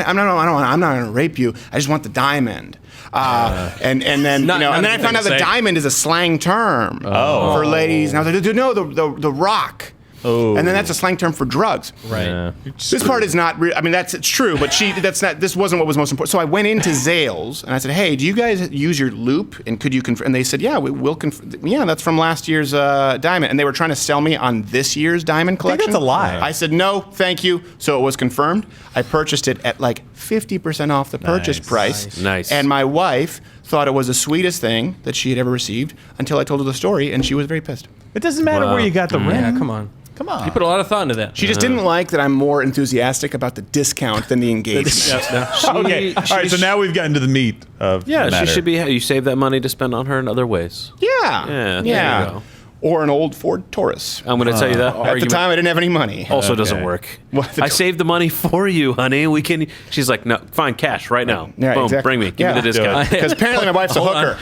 gonna rape you. I just want the diamond." And then Not- and then I not found out the that same. diamond is a slang term for ladies. And I was like, "No, the rock." Oh. And then that's a slang term for drugs. Right. This part is not. I mean, it's true, but that's not. This wasn't what was most important. So I went into Zales and I said, "Hey, do you guys use your loop? And could you confirm?" And they said, "Yeah, we'll confirm. Yeah, that's from last year's diamond." And they were trying to sell me on this year's diamond collection. that's a lie. I said, "No, thank you." So it was confirmed. I purchased it at like 50% off the purchase Nice. price. Nice. And my wife thought it was the sweetest thing that she had ever received until I told her the story, and she was very pissed. It doesn't matter where you got the ring. Yeah, come on. Come on. You put a lot of thought into that. She just didn't like that I'm more enthusiastic about the discount than the engagement. Okay. All right. So now we've gotten to the meat of Yeah, the matter. she should be. You save that money to spend on her in other ways. Yeah. Yeah, there you go. Or an old Ford Taurus. I'm going to tell you that At the argument time, I didn't have any money. also doesn't work. What, the I saved the money for you, honey. We can. She's like, no, fine, cash right now. Yeah, Boom, exactly. bring me. Give Yeah. me the discount. Because apparently my wife's a Hold on. hooker.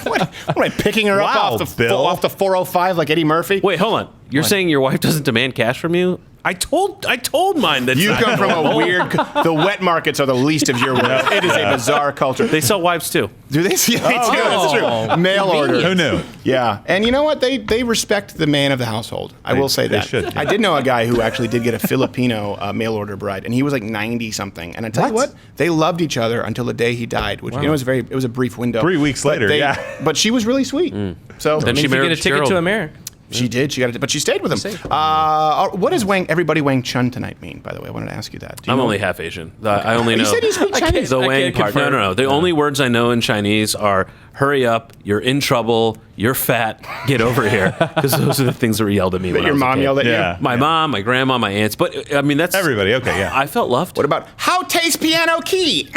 What am I picking her up Wow, off the Bill. off the 405 like Eddie Murphy? Wait, hold on. You're saying your wife doesn't demand cash from you? I told mine that You come from a weird. The wet markets are the least of your worries. It is a bizarre culture. They sell wives too. Do they? Yeah, they do. That's true. Mail order. Who knew? Yeah, and you know what? They respect the man of the household. I will say they that. should. I did know a guy who actually did get a Filipino mail order bride, and he was like 90 something. And I tell you what, they loved each other until the day he died, which it was a brief window. 3 weeks But later, yeah. But she was really sweet. So Then she You married get a ticket Gerald. to America. she did. She got it, but she stayed with him. What does everybody Wang Chun tonight mean? By the way, I wanted to ask you that. Do you I'm know? only half Asian. I only know. You said you speak Chinese. The Wang can't part. confirm. No. The only words I know in Chinese are "hurry up," "you're in trouble," "you're fat," "get over here," because those are the things that were yelled at me. That when I your was a mom kid. yelled at Yeah. you. My mom, my grandma, my aunts. But I mean, that's Everybody. Okay, yeah. I felt loved. What about how taste piano key?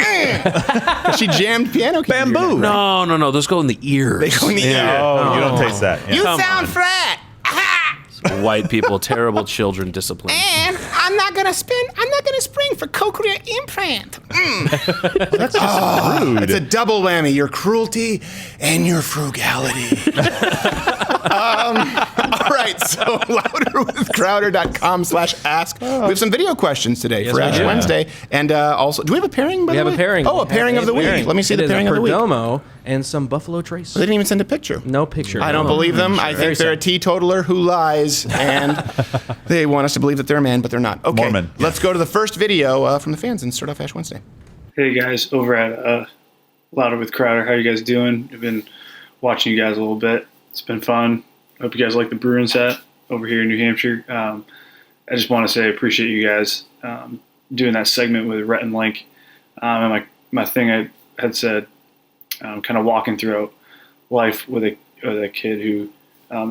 She jammed piano key. Bamboo. No. Those go in the ears. They go in the ear. Oh, you don't taste that. Yeah. You Come sound on. fat. White people, terrible children, discipline. And I'm not gonna spring for cochlear implant. That's just rude. It's a double whammy: your cruelty and your frugality. All right, so louderwithcrowder.com/ask. We have some video questions today for we Ash do. Wednesday, and also, do we have a pairing? By We the have a way? pairing. Oh, a pairing of the week. Let me see the pairing of the week. Perdomo and some Buffalo Trace. They didn't even send a picture. No picture. I don't believe them. I think they're a teetotaler who lies, and they want us to believe that they're a man, but they're not. Okay, Mormon. let's go to the first video from the fans and start off Ash Wednesday. Hey guys, over at Louder with Crowder, how you guys doing? I've been watching you guys a little bit. It's been fun. Hope you guys like the Bruins hat over here in New Hampshire. I just want to say I appreciate you guys doing that segment with Rhett and Link. And my thing I had said, kind of walking through life with a kid who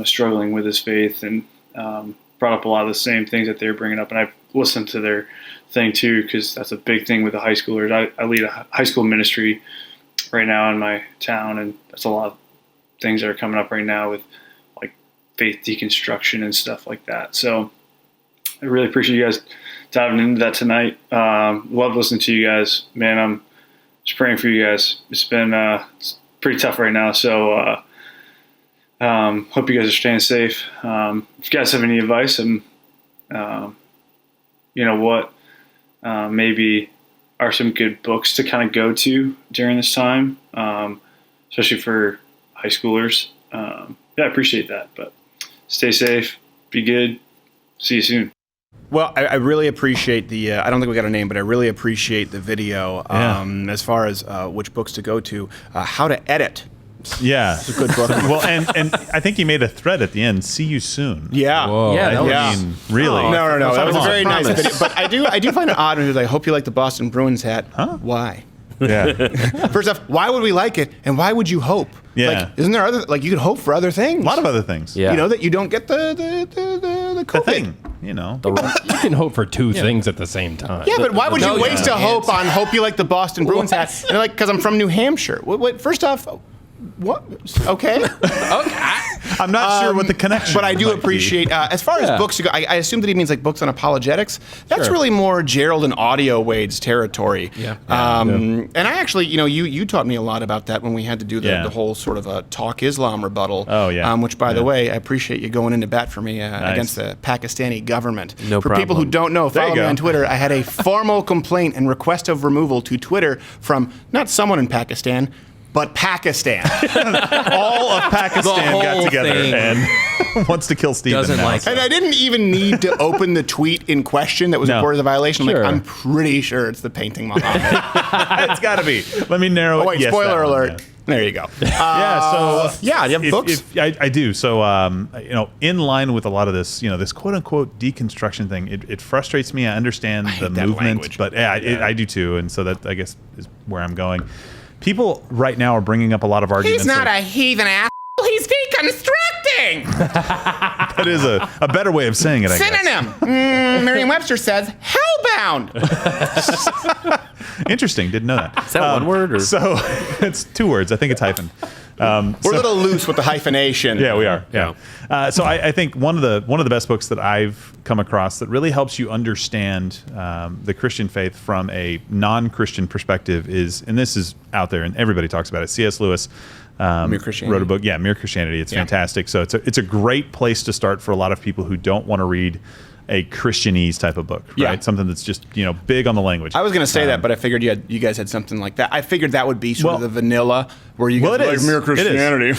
is struggling with his faith, and brought up a lot of the same things that they're bringing up. And I've listened to their thing too, because that's a big thing with the high schoolers. I lead a high school ministry right now in my town, and that's a lot of things that are coming up right now with like faith deconstruction and stuff like that. So I really appreciate you guys diving into that tonight. Love listening to you guys, man. I'm just praying for you guys. It's been it's pretty tough right now, so hope you guys are staying safe. If you guys have any advice, maybe are some good books to kind of go to during this time, especially for high schoolers. I appreciate that, but stay safe, be good, see you soon. Well, I really appreciate the. I don't think we got a name, but I really appreciate the video. As far as which books to go to, how to edit. Yeah. It's a good book. Well, and I think you made a thread at the end. See you soon. Yeah. Whoa. Yeah, that was- Yeah. Really? No. That was a very nice Promise. video. But I do find it odd when he was like, "I hope you like the Boston Bruins hat." Huh? Why? Yeah. First off, why would we like it, and why would you hope? Yeah. Like, isn't there other you could hope for other things? A lot of other things. Yeah. You know that you don't get the The COVID. thing, you know. You can hope for two things at the same time. Yeah, but why would you No, waste yeah. a hope on hope you like the Boston Bruins hat? And they're like, because I'm from New Hampshire. What, first off, what? Okay. I'm not sure what the connection But I do might be. appreciate, as far as books go, I assume that he means like books on apologetics. That's Sure. really more Gerald and Audio Wade's territory. Yeah. And I actually, you taught me a lot about that when we had to do the, Yeah. the whole sort of Talk Islam rebuttal. Oh, yeah. Which, by the Yeah. way, I appreciate you going into bat for me against the Pakistani government. No For people who problem. don't know, There you follow me go. on Twitter. I had a formal complaint and request of removal to Twitter from not someone in Pakistan, but Pakistan. All of Pakistan The got whole together thing. and wants to kill Stephen Doesn't now. like And I didn't even need to open the tweet in question that was No. reported as a violation. I'm Sure. like, I'm pretty sure it's the painting Muhammad. It's got to be. Let me narrow it. Oh, wait, Yes, spoiler that one, alert. yeah. There you go. Yeah, so yeah, do you have books? I do. So, in line with a lot of this, this quote unquote deconstruction thing, it frustrates me. I understand the that movement, language. but I do too. And so that, I guess, is where I'm going. People right now are bringing up a lot of arguments. a heathen ass. He's deconstructing. That is a better way of saying it, I guess. Synonym. Merriam-Webster says hellbound. Interesting. Didn't know that. Is that one word or? So it's 2 words. I think it's hyphen. We're a little loose with the hyphenation. Yeah, we are. Yeah. So I think one of the best books that I've come across that really helps you understand the Christian faith from a non-Christian perspective is, and this is out there and everybody talks about it. C.S. Lewis Mere Christianity. wrote a book. Yeah, Mere Christianity. It's fantastic. So it's a great place to start for a lot of people who don't want to read a Christianese type of book, right? Yeah. Something that's just big on the language. I was going to say that, but I figured you guys had something like that. I figured that would be sort of the vanilla where you guys it like is. mere Christianity.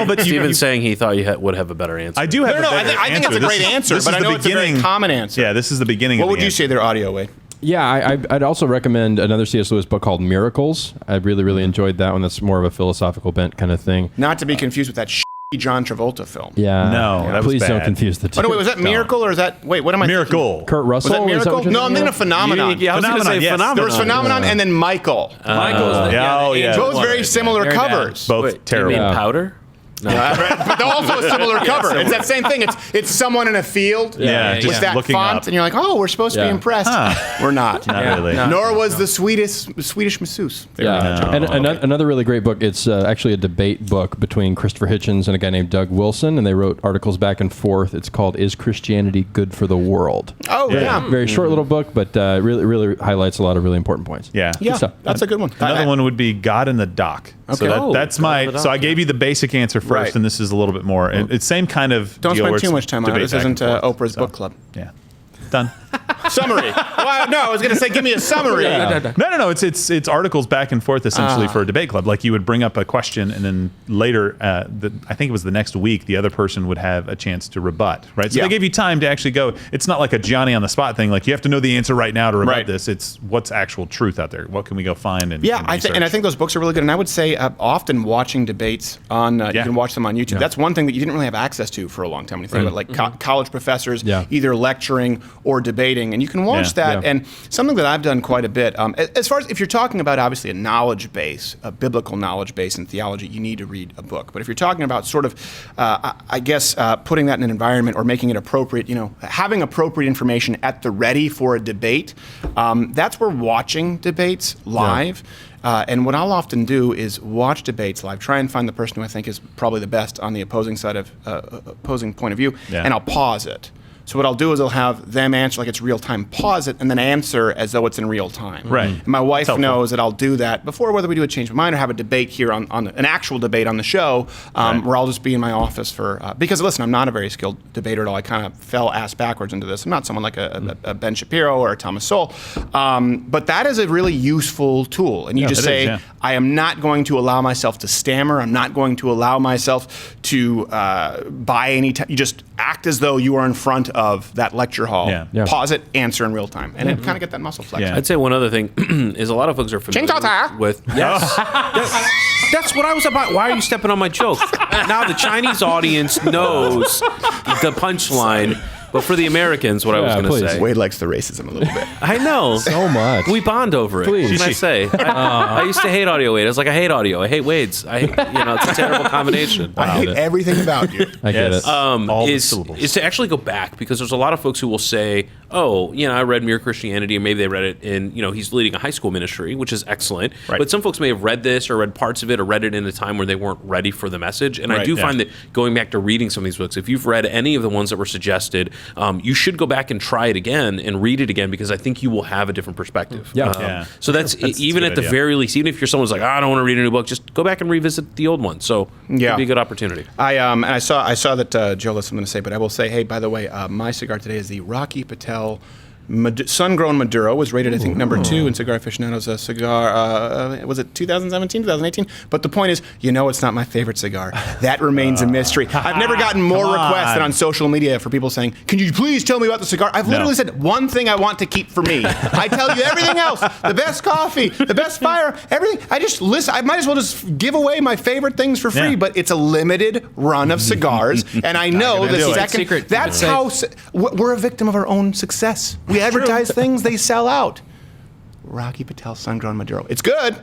But Steven's saying he thought you would have a better answer. I do have. No, I think it's a great answer, but I know it's a very common answer. Yeah, this is the beginning. What of would the you answer. say their audio, Wade? Yeah, I'd also recommend another C.S. Lewis book called Miracles. I really, really enjoyed that one. That's more of a philosophical bent kind of thing. Not to be confused with that John Travolta film. Yeah. No, that was please don't bad. confuse the two. Oh, no, wait, was that Miracle or is that... Wait, what am I thinking? Miracle? Kurt Russell? Was that Is Miracle? what you're No, I'm thinking thinking of Phenomenon. Yeah, I was going to say Phenomenon, yes. Phenomenon. There was Phenomenon and then Michael. Both very similar covers. Both Wait, terrible. You mean Powder? No. But they're also a similar cover. It's that same thing. It's someone in a field Yeah, with just that looking font, up. and you're like, oh, we're supposed to be Yeah. impressed. We're not. Not really. No. Nor was the Swedish masseuse. Yeah, and another really great book. It's actually a debate book between Christopher Hitchens and a guy named Doug Wilson, and they wrote articles back and forth. It's called "Is Christianity Good for the World?" Oh, yeah. Very short little book, but really highlights a lot of really important points. Yeah. Yeah, stuff. that's a good one. Another one would be God in the Dock. Okay. So that's God in the Dock, So I gave you the basic answer first, Right. and this is a little bit more. It's same kind of. Don't deal where spend too it's much time on it. debate This back and isn't forth. Oprah's So, book club. Yeah. Done. Summary. Well, no, I was going to say, give me a summary. No. It's articles back and forth essentially for a debate club. Like you would bring up a question, and then later, I think it was the next week, the other person would have a chance to rebut. Right. So Yeah. they gave you time to actually go. It's not like a Johnny on the spot thing. Like you have to know the answer right now to rebut Right. this. It's what's actual truth out there. What can we go find? And Yeah, I think those books are really good. And I would say often watching debates on, you can watch them on YouTube. That's one thing that you didn't really have access to for a long time. When you think about like college professors either lecturing or debating, and you can watch that. And something that I've done quite a bit, as far as if you're talking about obviously a knowledge base, a biblical knowledge base in theology, you need to read a book. But if you're talking about sort of, I guess, putting that in an environment or making it appropriate, having appropriate information at the ready for a debate, that's where watching debates live. And what I'll often do is watch debates live, try and find the person who I think is probably the best on the opposing side of opposing point of view, and I'll pause it. So what I'll do is I'll have them answer like it's real time, pause it, and then answer as though it's in real time. Right. And my wife knows that I'll do that before whether we do a change of mind or have a debate here on an actual debate on the show, where I'll just be in my office for because listen, I'm not a very skilled debater at all. I kind of fell ass backwards into this. I'm not someone like a Ben Shapiro or a Thomas Sowell, but that is a really useful tool. And you just say, I am not going to allow myself to stammer. I'm not going to allow myself to buy any time. You just act as though you are in front of that lecture hall. Pause it, answer in real time, and then kind of get that muscle flex. I'd say one other thing is a lot of folks are familiar with. Yes, that's what I was about. Why are you stepping on my joke? Now the Chinese audience knows the punchline. But for the Americans, what I was going to say. Wade likes the racism a little bit. I know. So much. We bond over it. Please. What can I say? I used to hate audio Wade. I was like, I hate audio. I hate Wade's. It's a terrible combination. I hate everything about you. I get it. All the syllables. Is to actually go back, because there's a lot of folks who will say, oh, I read Mere Christianity, or maybe they read it in, he's leading a high school ministry, which is excellent. Right. But some folks may have read this or read parts of it or read it in a time where they weren't ready for the message. And I do find that going back to reading some of these books, if you've read any of the ones that were suggested, you should go back and try it again and read it again, because I think you will have a different perspective. So that's even at the very least, even if you're someone's like, I don't want to read a new book, just go back and revisit the old one. So it'd be a good opportunity. I saw that Joe has something to say, but I will say, hey, by the way, my cigar today is the Rocky Patel Sun-Grown Maduro. Was rated, I think, number 2 in Cigar Aficionado's cigar. Was it 2017, 2018? But the point is, it's not my favorite cigar. That remains a mystery. I've never gotten more requests than on social media for people saying, can you please tell me about the cigar? I've literally said one thing I want to keep for me. I tell you everything else, the best coffee, the best fire, everything. I just listen. I might as well just give away my favorite things for free, but it's a limited run of cigars. And I know the second, that's how, we're a victim of our own success. We advertise things, they sell out. Rocky Patel Sun-Grown Maduro. It's good,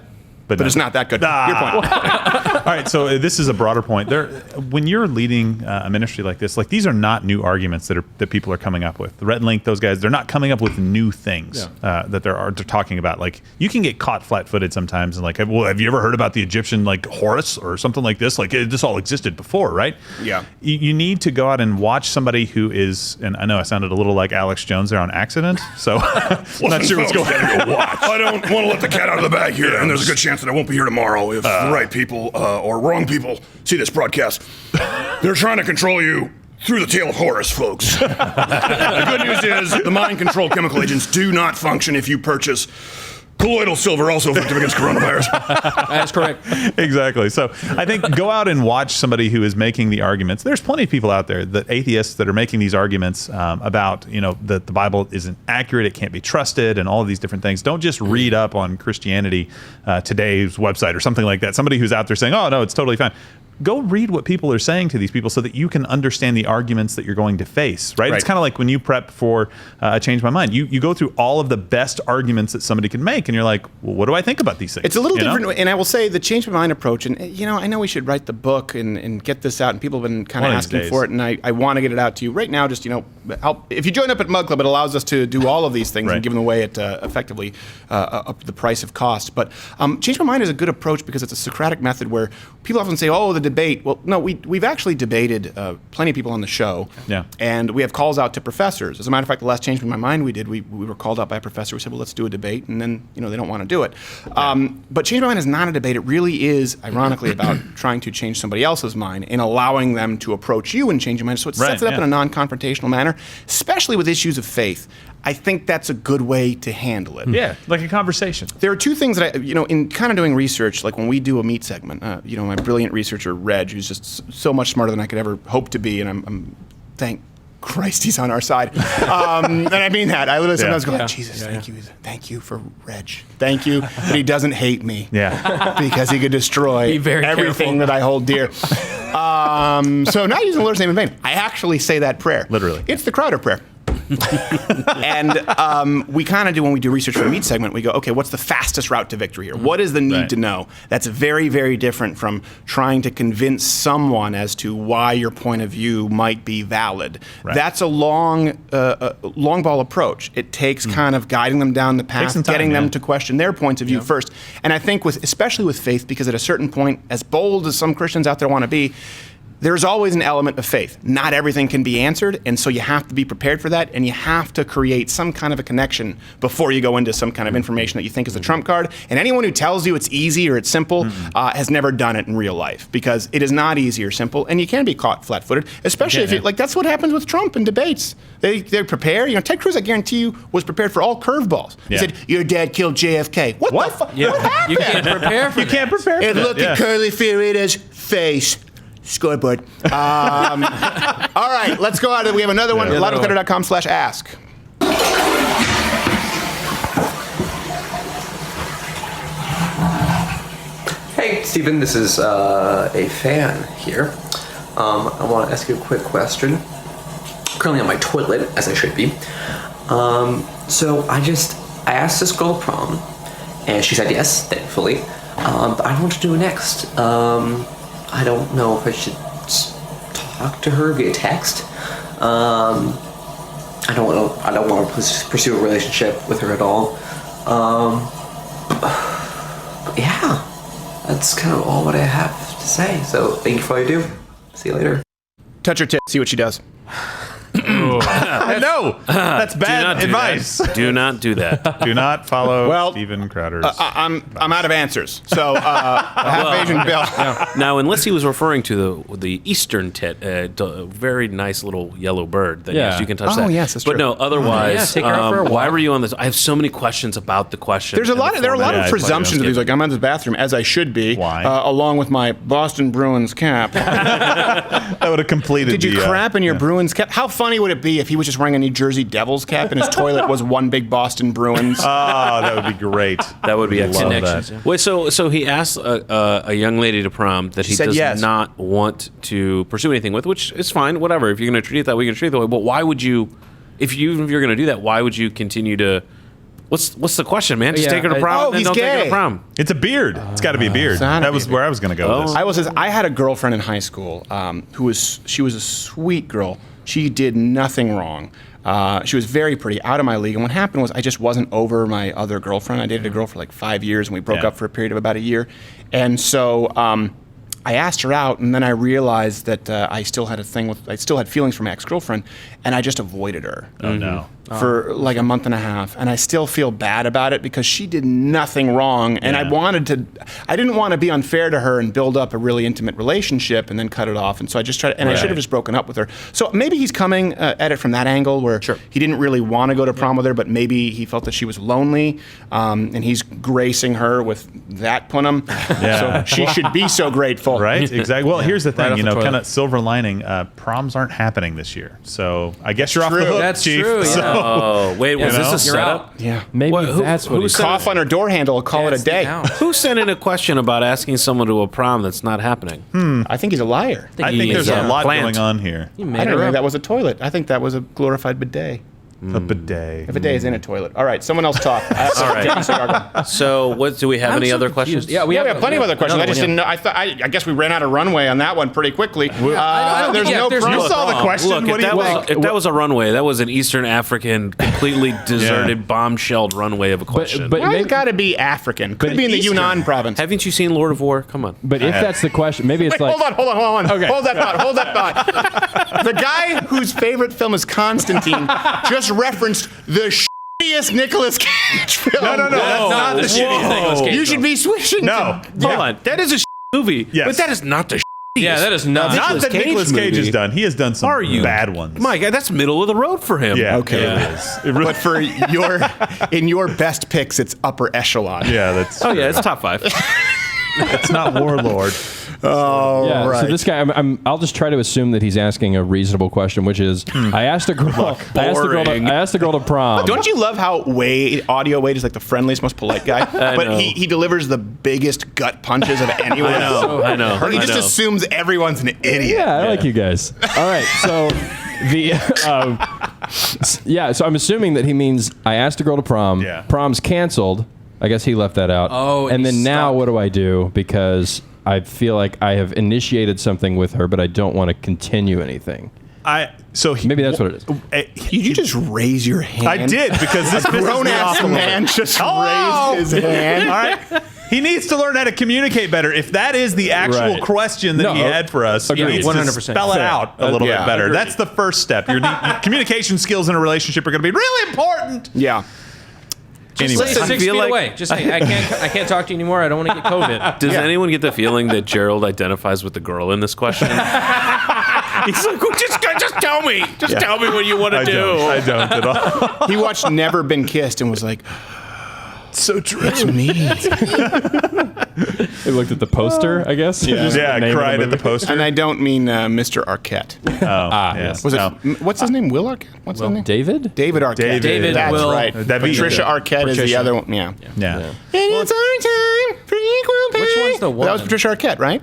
but it's not that good. Your point. All right, so this is a broader point. When you're leading a ministry like this, like these are not new arguments that people are coming up with. The Red Link, those guys, they're not coming up with new things that they're talking about. Like you can get caught flat-footed sometimes, and like, well, have you ever heard about the Egyptian like Horus or something like this? Like this all existed before, right? Yeah. You need to go out and watch somebody who is, and I know I sounded a little like Alex Jones there on accident, so I'm not sure what's going on. I don't want to let the cat out of the bag here, and there's a good chance that I won't be here tomorrow if the right people or wrong people see this broadcast. They're trying to control you through the tail of Horus, folks. The good news is the mind control chemical agents do not function if you purchase colloidal silver, also effective against coronavirus. That's correct. Exactly. So I think go out and watch somebody who is making the arguments. There's plenty of people out there, the atheists, that are making these arguments about, that the Bible isn't accurate, it can't be trusted, and all of these different things. Don't just read up on Christianity Today's website or something like that. Somebody who's out there saying, oh, no, it's totally fine. Go read what people are saying to these people so that you can understand the arguments that you're going to face, right? It's kind of like when you prep for Change My Mind. You go through all of the best arguments that somebody can make, and you're like, well, what do I think about these things? It's a little different, and I will say the Change My Mind approach, and I know we should write the book and get this out, and people have been kind of asking for it, and I want to get it out to you. Right now, just, if you join up at Mug Club, it allows us to do all of these things and give them away at effectively up to the price of cost. But Change My Mind is a good approach because it's a Socratic method where people often say, oh, the debate. Well, no, we've actually debated plenty of people on the show. Yeah. And we have calls out to professors. As a matter of fact, the last Change My Mind we did, we were called out by a professor. We said, well, let's do a debate. And then, they don't want to do it. But Change My Mind is not a debate. It really is, ironically, about trying to change somebody else's mind and allowing them to approach you and change your mind. So it sets it up in a non-confrontational manner, especially with issues of faith. I think that's a good way to handle it. Yeah, like a conversation. There are two things that in kind of doing research, like when we do a meat segment, my brilliant researcher, Reg, who's just so much smarter than I could ever hope to be, and I'm thank Christ he's on our side. And I mean that. I literally sometimes go, Jesus, thank you for Reg. Thank you that he doesn't hate me. Yeah. Because he could destroy everything that I hold dear. So not using the Lord's name in vain. I actually say that prayer. Literally. It's the Crowder prayer. And we kind of do, when we do research for a meat segment, we go, okay, what's the fastest route to victory here? What is the need to know? That's very, very different from trying to convince someone as to why your point of view might be valid. That's a long ball approach. It takes kind of guiding them down the path, getting them to question their points of view first. And I think especially with faith, because at a certain point, as bold as some Christians out there want to be, there's always an element of faith. Not everything can be answered, and so you have to be prepared for that, and you have to create some kind of a connection before you go into some kind of information that you think is a trump card. And anyone who tells you it's easy or it's simple has never done it in real life, because it is not easy or simple, and you can be caught flat-footed, especially if that's what happens with Trump in debates. They prepare. Ted Cruz, I guarantee you, was prepared for all curveballs. He said, your dad killed JFK. What the fuck? What happened? You can't prepare for that. You can't prepare for that. And look at Curly Fiorita's face. Scoreboard. All right, let's go out. We have another one. loudandclear.com/ask. Hey, Stephen, this is a fan here. I want to ask you a quick question. I'm currently on my toilet, as I should be. So I asked this girl to prom, and she said yes, thankfully. But I don't know what to do next. I don't know if I should talk to her via text. I don't want to pursue a relationship with her at all. But yeah, that's kind of all what I have to say. So thank you for all you do. See you later. Touch her tip. See what she does. No, that's bad advice. Do not do that. Do not follow Steven Crowder's. I'm out of answers. So half Asian Bill. Now, unless he was referring to the eastern tit, a very nice little yellow bird. Then yes, you can touch that. Oh yes, that's true. But no, otherwise, why were you on this? I have so many questions about the question. There are a lot of presumptions of these. Like, I'm in this bathroom, as I should be. Why? Along with my Boston Bruins cap. That would have completed. Did you crap in your Bruins cap? How funny would it be if he was just wearing a New Jersey Devils cap and his toilet was one big Boston Bruins? Oh, that would be great. That would be a connection. Wait, so he asked a young lady to prom that he does not want to pursue anything with, which is fine, whatever. If you're going to treat it that way, you can treat it that way. But why would you, if you're going to do that, why would you continue to? What's the question, man? Just take her to prom, and then don't take her to prom. It's a beard. It's got to be a beard. That was where I was going to go with this. I will say, I had a girlfriend in high school who was a sweet girl. She did nothing wrong. She was very pretty, out of my league. And what happened was I just wasn't over my other girlfriend. I dated a girl for like 5 years, and we broke up for a period of about a year. And so I asked her out, and then I realized that I still had feelings for my ex-girlfriend, and I just avoided her. Oh no. For like a month and a half, and I still feel bad about it because she did nothing wrong, and I didn't want to be unfair to her and build up a really intimate relationship and then cut it off, and so I just tried, and I should have just broken up with her. So maybe he's coming at it from that angle where he didn't really want to go to prom with her, but maybe he felt that she was lonely, and he's gracing her with that punum. So she should be so grateful. Right? Exactly. Well, here's the thing, off the toilet. kind of silver lining, proms aren't happening this year. So I guess you're off the True. hook, That's Chief. true, yeah. Oh, wait, was this a You're setup? out. Yeah. Maybe that's what he's Cough on her door handle, call it a day. Who sent in a question about asking someone to a prom that's not happening? I think he's a liar. I think there's a lot going on here. I don't think that was a toilet. I think that was a glorified bidet. A bidet. A bidet is in a toilet. All right, someone else talk. All right. So, what do we have? Any other questions? Yeah, We have plenty of other questions. I just didn't know. I guess we ran out of runway on that one pretty quickly. There's no problem. You saw the question. Look, What do you think? if that was a runway, that was an Eastern African, completely deserted, bombshelled runway of a question. but Why maybe, it's got to be African? Could be in the Yunnan province. Haven't you seen Lord of War? Come on. but if that's the question, maybe it's Wait, like hold on. Okay. Hold that thought. The guy whose favorite film is Constantine just referenced the shittiest Nicolas Cage film. No, that's not the shittiest Nicolas Cage You should be switching. No. Hold on. That is a movie, Yes. but that is not the Yeah, that is not. Not that Nicolas Cage has done. He has done some bad ones. My God, that's middle of the road for him. Yeah. Okay. It is. It really, But for in your best picks, it's upper echelon. yeah, that's. Oh, yeah, it's top 5. It's not Warlord. Oh, yeah. right. So this guy, I'll just try to assume that he's asking a reasonable question, which is, I asked a girl, I asked a girl to prom. Don't you love how Audio Wade is like the friendliest, most polite guy? But know. he delivers the biggest gut punches of anyone. I know. He just assumes everyone's an idiot. Yeah, I like you guys. All right, so so I'm assuming that he means I asked a girl to prom. Yeah. Prom's canceled. I guess he left that out. Oh, and then he's now stuck. what do I do? Because I feel like I have initiated something with her, but I don't want to continue anything. Maybe that's what it is. Did you just raise your hand? I did, because this Grown-ass man just raised his hand. All right. He needs to learn how to communicate better. If that is the actual question that he had for us, he needs to 100%. spell it out a little bit better. That's the first step. Your communication skills in a relationship are going to be really important. Yeah. Anyway, Just 6 feet away. Just say, I can't talk to you anymore. I don't want to get COVID. Does anyone get the feeling that Gerald identifies with the girl in this question? He's like, well, just tell me. Just tell me what you want to do. I don't at all. He watched Never Been Kissed and was like, So true. that's me. He looked at the poster, I guess. Just the name of cried at the movie. poster. And I don't mean Mr. Arquette. Yes. Was it? What's his name? Will Arquette? What's his name? David? David Arquette. David That's Will. right. David. Patricia Arquette is the other one. Yeah. Yeah. And it's our time. Frequent Which one's the That was woman? Patricia Arquette, right?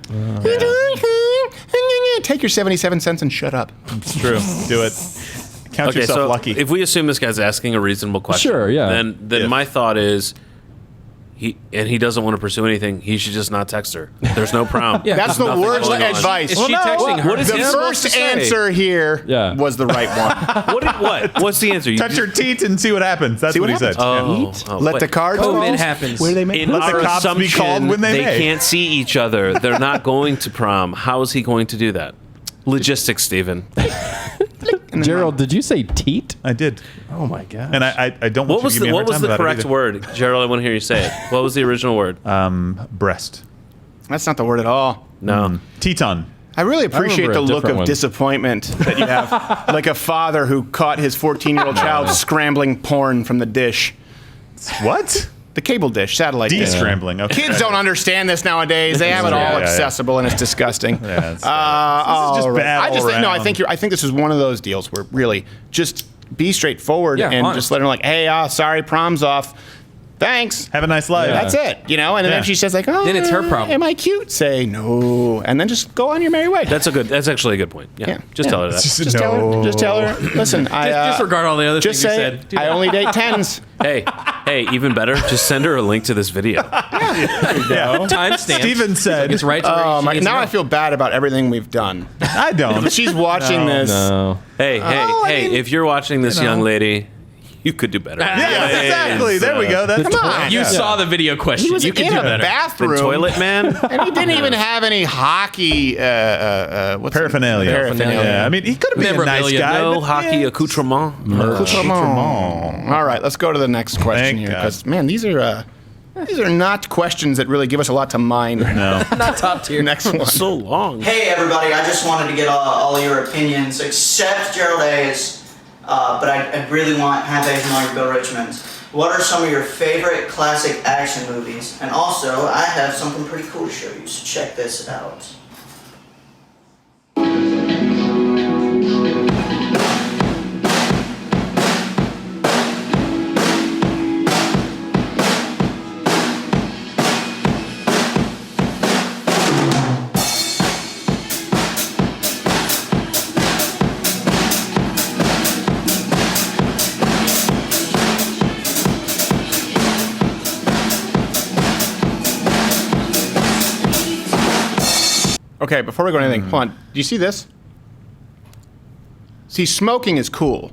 Take your 77 cents and shut up. It's true. Do it. Count Okay, yourself so lucky. if we assume this guy's asking a reasonable question, Sure, yeah. then my thought is, he doesn't want to pursue anything. He should just not text her. There's no prom. That's the nothing worst going on. advice. Is she texting her? What is The he supposed first to say? answer here was the right one. What's the answer? Touch your teeth and see what happens. That's what he said. Let the cards fall. COVID happens. Where do they make In Let the our cops be assumption, called when they may. can't see each other. They're not going to prom. How is he going to do that? Logistics, Stephen. Gerald, did you say teat? I did. Oh my god. And I don't want What you to give me a hard was time the about it correct either. word, Gerald? I want to hear you say it. What was the original word? Breast. That's not the word at all. No. Teton. I really appreciate remember the a look different of one. disappointment that you have, like a father who caught his 14-year-old child scrambling porn from the dish. What? The cable dish, satellite dish. De-scrambling. Okay. Kids don't understand this nowadays. They have it all accessible, and it's disgusting. Yeah, it's- This is just bad all around. I think this is one of those deals where really just be straightforward Yeah, and honest. just let her like, hey, sorry, prom's off. Thanks. Have a nice life. That's it, And then if she says like, oh, Then it's her problem. Am I cute? Say no, and then just go on your merry way. That's actually a good point. Yeah. Just tell her that. Just tell her. Listen, Disregard all the other just things you say said. I only date 10s. Hey, even better, just send her a link to this video. Timestamp. Steven said. It's right to where Oh she my! needs to Now go. I feel bad about everything we've done. I don't. If she's watching this, No. Hey, if you're watching this, young lady, You could do better. Yes, exactly. There we go. That's Come on. You saw the video question. He was you could in do a better. The bathroom. toilet man. And he didn't even have any hockey what's paraphernalia. Yeah, I mean, he could have been a nice Memorabilia. guy. No but hockey accoutrement. All right, let's go to the next question Thank here, God. because man, these are not questions that really give us a lot to mine. No. Not top tier. Next one. So long. Hey everybody, I just wanted to get all your opinions, except Gerald A's, but I really want Half A's and all your Bill Richmonds. What are some of your favorite classic action movies? And also, I have something pretty cool to show you, so check this out. Okay, before we go to anything, hold on. Do you see this? See, smoking is cool.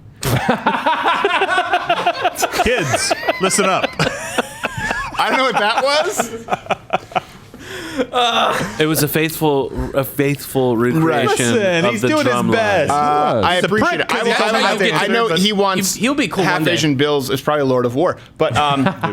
Kids, listen up. I don't know what that was. It was a faithful recreation Listen, of he's the doing his drum best. line. I It's a appreciate prick, it. 'cause he hasn't had to I know he wants He'll be cool one half day. Asian Bills is probably Lord of War. But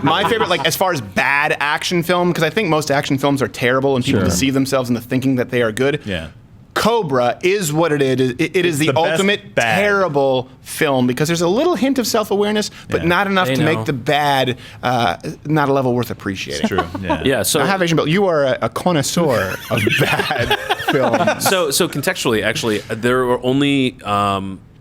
my favorite, like as far as bad action film, because I think most action films are terrible and people Sure. deceive themselves into thinking that they are good. Yeah. Cobra is what it is. It is the the best ultimate bad. terrible film because there's a little hint of self-awareness, but Yeah. not enough They to know. make the bad not a level worth appreciating. True. Yeah. Yeah. So Now, Half Asian Bill, you are a connoisseur of bad films. So contextually, actually, there were only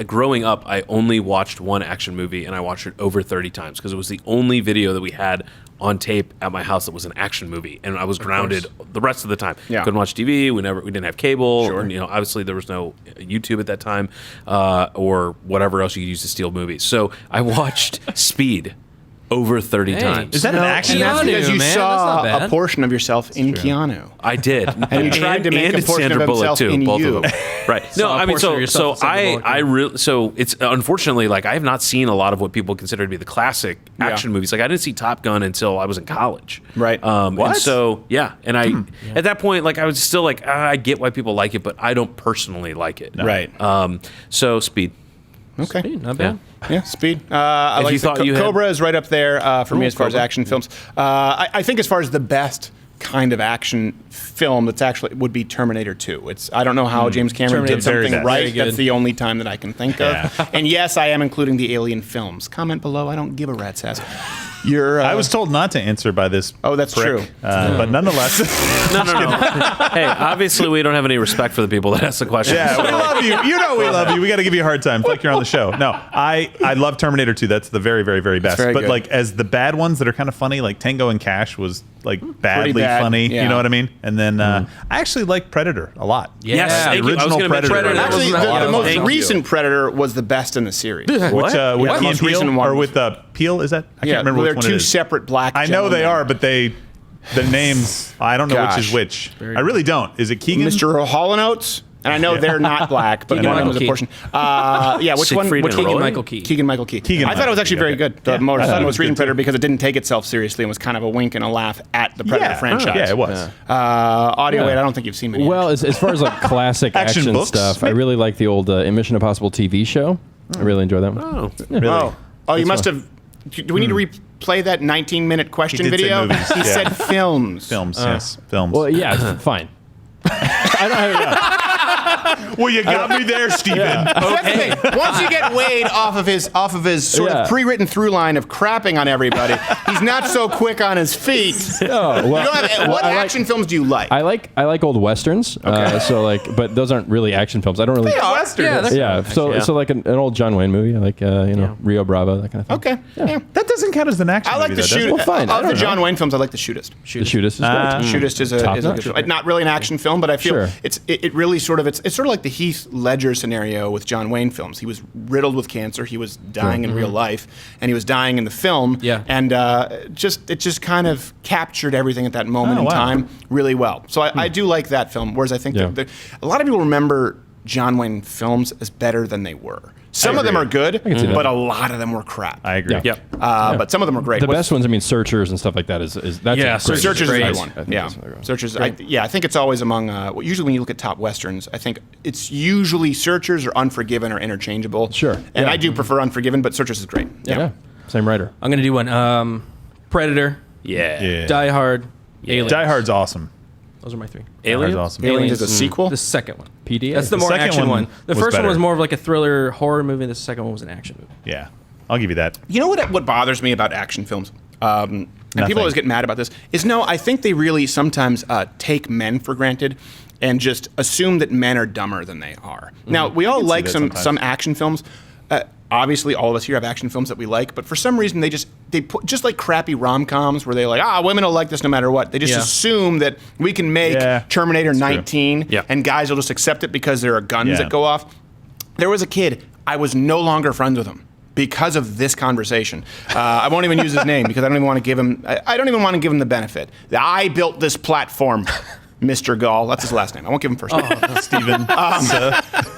growing up. I only watched one action movie, and I watched it over 30 times because it was the only video that we had on tape at my house that was an action movie, and I was grounded the rest of the time. Yeah. Couldn't watch TV. We didn't have cable. Sure. And, obviously there was no YouTube at that time, or whatever else you could use to steal movies. So I watched Speed over 30 times. Is that an action? And that's Keanu, because you man, saw that's not a bad. portion of yourself in Keanu. I did, And you tried to make a and portion Sandra of Bullock himself too, in both you. of them. Right. No, Saw a I mean, portion of so yourself in Sandra Bullock, I yeah. really, so it's unfortunately like I have not seen a lot of what people consider to be the classic action movies. Like I didn't see Top Gun until I was in college. Right. And What? so and I at that point like I was still like I get why people like it, but I don't personally like it. Right. So Speed. Okay. Not bad. Yeah, Speed. I If like you thought you had- Cobra is right up there for me as far as Cobra. action films. I think as far as the best kind of action film that's actually would be Terminator 2. I don't know how James Cameron Terminator did very something best. right. Very good. That's the only time that I can think of. And yes, I am including the Alien films. Comment below. I don't give a rat's ass. I was told not to answer by this. Oh, that's prick. true. But nonetheless, No. Hey, obviously we don't have any respect for the people that ask the question. yeah, we love you. You know we love you. We got to give you a hard time. It's like you're on the show. No, I love Terminator 2. That's the very, very, very best. very But good. like as the bad ones that are kind of funny, like Tango and Cash was like badly bad, funny. yeah. You know what I mean? And then I actually like Predator a lot. Yes, Yeah. thank The you. I was original going to mention Predator. Predator. Actually, That was the a lot most of fun. recent Predator was the best in the series. Which with Yeah, Key the and most Peele recent one or was- with Peele? Is that? I Yeah, can't remember they're which one two it is. separate black I know they gentlemen. are, but the names I don't know Gosh. which is which. I really don't. Is it Keegan? Mr. Hall & Oates. And I know they're not black, but Keegan one of them was a Michael portion. Yeah, which one? Siegfried Which and one? Roy? Michael Key. Keegan-Michael Key. Keegan I thought it was actually very Michael good. Key, The okay. most I thought it was most recent good, Predator too. because it didn't take itself seriously and was kind of a wink and a laugh at the Predator franchise. Yeah, it was. Audio weight, I don't think you've seen many. Well, as far as like classic Action action, books, stuff, I maybe? really like the old Mission Impossible TV show. I really enjoy that one. Oh, Really? Oh, you must have. Do we need to replay that 19-minute question He did say video? movies, He yeah. said films. Films, yes, films. Well, yeah, fine. I don't have, Well, you got me there, Steven. That's the thing. Once you get Wade off of his sort Yeah. of pre-written through line of crapping on everybody, he's not so quick on his feet. no, well, You don't have, what I like- action films do you like? I like old westerns. So like, but those aren't really action films. I don't really. Western. Yeah, that's- Yeah, so like an old John Wayne movie. I like Rio Bravo, that kind of thing. Okay. Yeah. That doesn't count as an action I like movie, the though, does shoot. it? Well, fine, I Of the don't John know. Wayne films, I like the Shootist. The Shootist is great. Shootist is a Top good notch. film. Not really an action film, but I feel Sure. it really sort of it's sort of like the Heath Ledger scenario with John Wayne films. He was riddled with cancer. He was dying in real life, and he was dying in the film. Yeah. And it just kind of captured everything at that moment Oh, in wow. time really well. So I do like that film. Whereas I think Yeah. that a lot of people remember John Wayne films as better than they were. Some of them are good, but a lot of them were crap. I agree. Yeah. But some of them are great. The best ones, I mean, Searchers and stuff like that is that's Yeah, a great Searchers is a good great. one. I think Yeah, that's another one. Searchers. I think it's always among. Usually, when you look at top westerns, I think it's usually Searchers or Unforgiven are interchangeable. Sure. And Yeah. I do prefer Unforgiven, but Searchers is great. Yeah. Same writer. I'm gonna do one. Predator, Yeah. Die Hard, Aliens. Die Hard's awesome. Those are my 3. Aliens? Die Hard's awesome. Aliens is a sequel. The second one. PDA. That's the more second action one one. The was first one better. was more of like a thriller horror movie. The second one was an action movie. Yeah, I'll give you that. You know what bothers me about action films? And Nothing. people always get mad about this. Is no, I think they really sometimes take men for granted and just assume that men are dumber than they are. Now we all can see like that some sometimes. action films. Obviously, all of us here have action films that we like, but for some reason they put just like crappy rom-coms where they like women will like this no matter what. They just Yeah. assume that we can make Yeah, Terminator 19 Yeah. and guys will just accept it because there are guns Yeah. that go off. There was a kid, I was no longer friends with him because of this conversation. I won't even use his name because I don't even want to give him. I don't even want to give him the benefit. I built this platform, Mr. Gall. That's his last name. I won't give him first name. Stephen.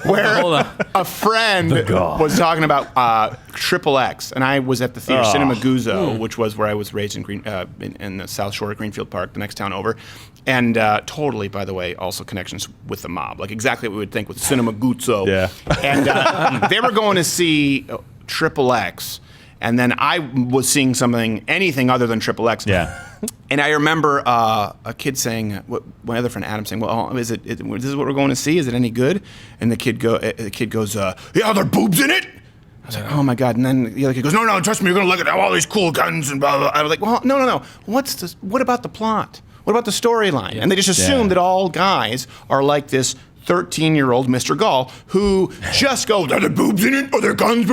Where Hold on. a friend was talking about XXX, and I was at the theater Cinema Guzzo, which was where I was raised in the South Shore of Greenfield Park, the next town over. And totally, by the way, also connections with the mob, like exactly what we would think with Cinema Guzzo. Yeah. And they were going to see XXX, and then I was seeing anything other than XXX. Yeah. And I remember a kid saying, my other friend Adam saying, "Well, this is what we're going to see? Is it any good?" And the kid goes, "Yeah, there are boobs in it." I was like, "Oh my god!" And then the other kid goes, "No, trust me, you're gonna look at all these cool guns and blah blah." I was like, "Well, no. What about the plot? What about the storyline?" And they just assume that all guys are like this 13-year-old Mr. Gall who just goes, "Are there boobs in it? Are there guns?"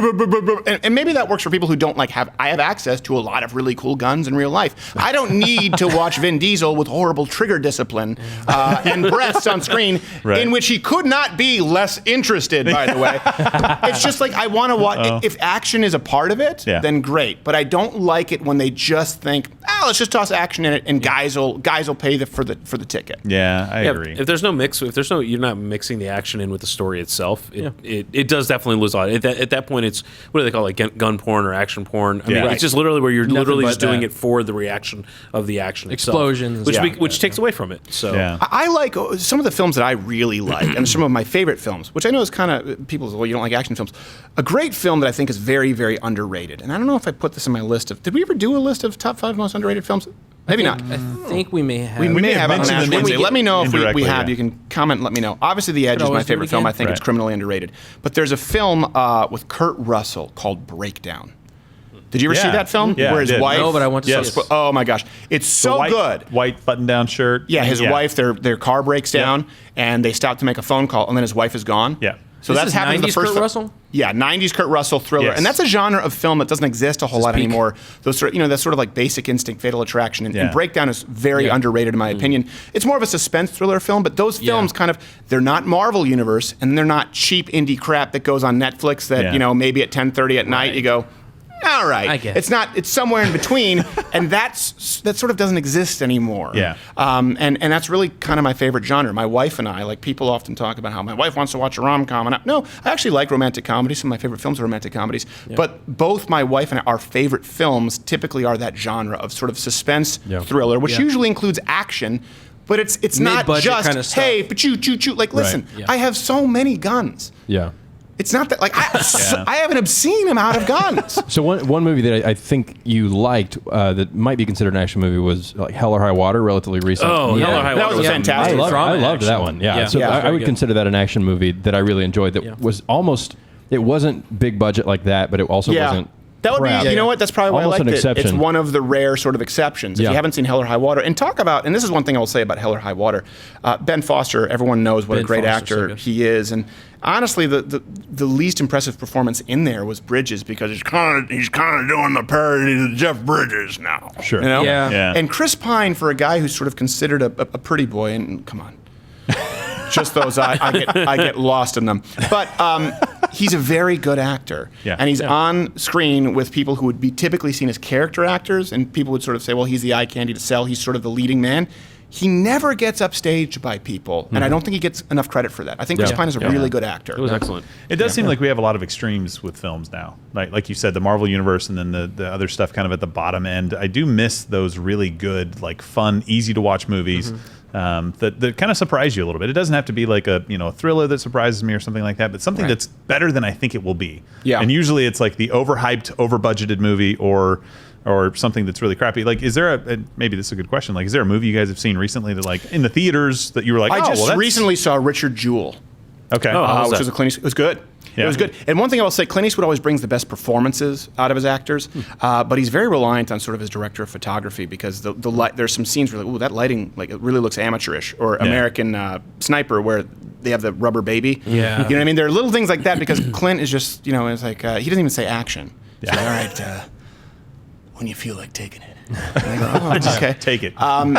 And maybe that works for people who don't I have access to a lot of really cool guns in real life. I don't need to watch Vin Diesel with horrible trigger discipline and breasts on screen, in which he could not be less interested, by the way. It's just like I want to watch. If action is a part of it, then great. But I don't like it when they just think, let's just toss action in it, and guys will pay for the ticket. Yeah, I agree. If there's no mix, you're not mixing the action in with the story itself, it does definitely lose on it. At that point, it's what do they call it, gun porn or action porn? I mean, it's just literally where you're literally just doing it for the reaction of the action Explosions. itself, which takes away from it. So I like some of the films that I really like, and some of my favorite films, which I know is kind of people say, well, you don't like action films. A great film that I think is very, very underrated, and I don't know if I put this in my list of. Did we ever do a list of top 5 most underrated films? Maybe not. I think we may have. We may have on mentioned Ash them Wednesday. Let me know if we indirectly, have. yeah. You can comment and let me know. Obviously, The Edge is my always do it favorite film. again. I think it's criminally underrated. But there's a film with Kurt Russell called Breakdown. Did you ever see that film? Yeah, Where I his did. wife. No, but I want to Yes. see it. Oh my gosh, it's so good. White button-down shirt. Yeah, his wife. Their car breaks down, and they stop to make a phone call, and then his wife is gone. Yeah. So This that's is happened in the 90s first Kurt Russell? Yeah, 90s Kurt Russell thriller. Yes. And that's a genre of film that doesn't exist a whole lot peak. anymore. Those sort of, that sort of like Basic Instinct, Fatal Attraction, and Breakdown is very underrated in my opinion. It's more of a suspense thriller film, but those films they're not Marvel Universe, and they're not cheap indie crap that goes on Netflix that, maybe at 10:30 at night you go, all right. I get it. It's not. It's somewhere in between, and that sort of doesn't exist anymore. Yeah. And that's really kind of my favorite genre. My wife and I, like people often talk about how my wife wants to watch a rom-com, and I actually like romantic comedies. Some of my favorite films are romantic comedies. Yeah. But both my wife and I, our favorite films typically are that genre of sort of suspense thriller, which usually includes action. But it's not just kind of stuff. hey, but choo. Like, listen, I have so many guns. Yeah. It's not that like I have an obscene amount of guns. So one movie that I think you liked that might be considered an action movie was like Hell or High Water, relatively recent. Hell or High Water. That was fantastic. I loved that one. Yeah. So I would consider that an action movie that I really enjoyed. That was almost. It wasn't big budget like that, but it also wasn't. That would be, you know what? That's probably why Almost I liked an it. exception. It's one of the rare sort of exceptions. If you haven't seen Hell or High Water, and talk about, and this is one thing I will say about Hell or High Water, Ben Foster, everyone knows what a great actor he is, and honestly, the least impressive performance in there was Bridges because he's kind of doing the parody to Jeff Bridges now. Sure. You know? Yeah. And Chris Pine, for a guy who's sort of considered a pretty boy, and come on. Just those, I get lost in them. But he's a very good actor. Yeah. And he's on screen with people who would be typically seen as character actors, and people would sort of say, well, he's the eye candy to sell. He's sort of the leading man. he never gets upstaged by people, and I don't think he gets enough credit for that. I think Chris Pine is a really good actor. It was excellent. It does seem like we have a lot of extremes with films now. Like you said, the Marvel Universe and then the other stuff kind of at the bottom end. I do miss those really good, like fun, easy to watch movies that kind of surprise you a little bit. It doesn't have to be like a thriller that surprises me or something like that, but something that's better than I think it will be. Yeah. And usually it's like the overhyped, over-budgeted movie or something that's really crappy. Like, is there maybe this is a good question. Like, is there a movie you guys have seen recently that, like, in the theaters that you were like, I just recently saw Richard Jewell. Okay. Which was a Clint Eastwood. It was good. Yeah. It was good. And one thing I will say, Clint Eastwood always brings the best performances out of his actors, but he's very reliant on sort of his director of photography because the light, there's some scenes where, like, ooh, that lighting, like, it really looks amateurish. Or American Sniper, where they have the rubber baby. Yeah. You know what I mean? There are little things like that because Clint is just, it's like, he doesn't even say action. He's like, all right, when you feel like taking it. And I go, oh, okay. Take it.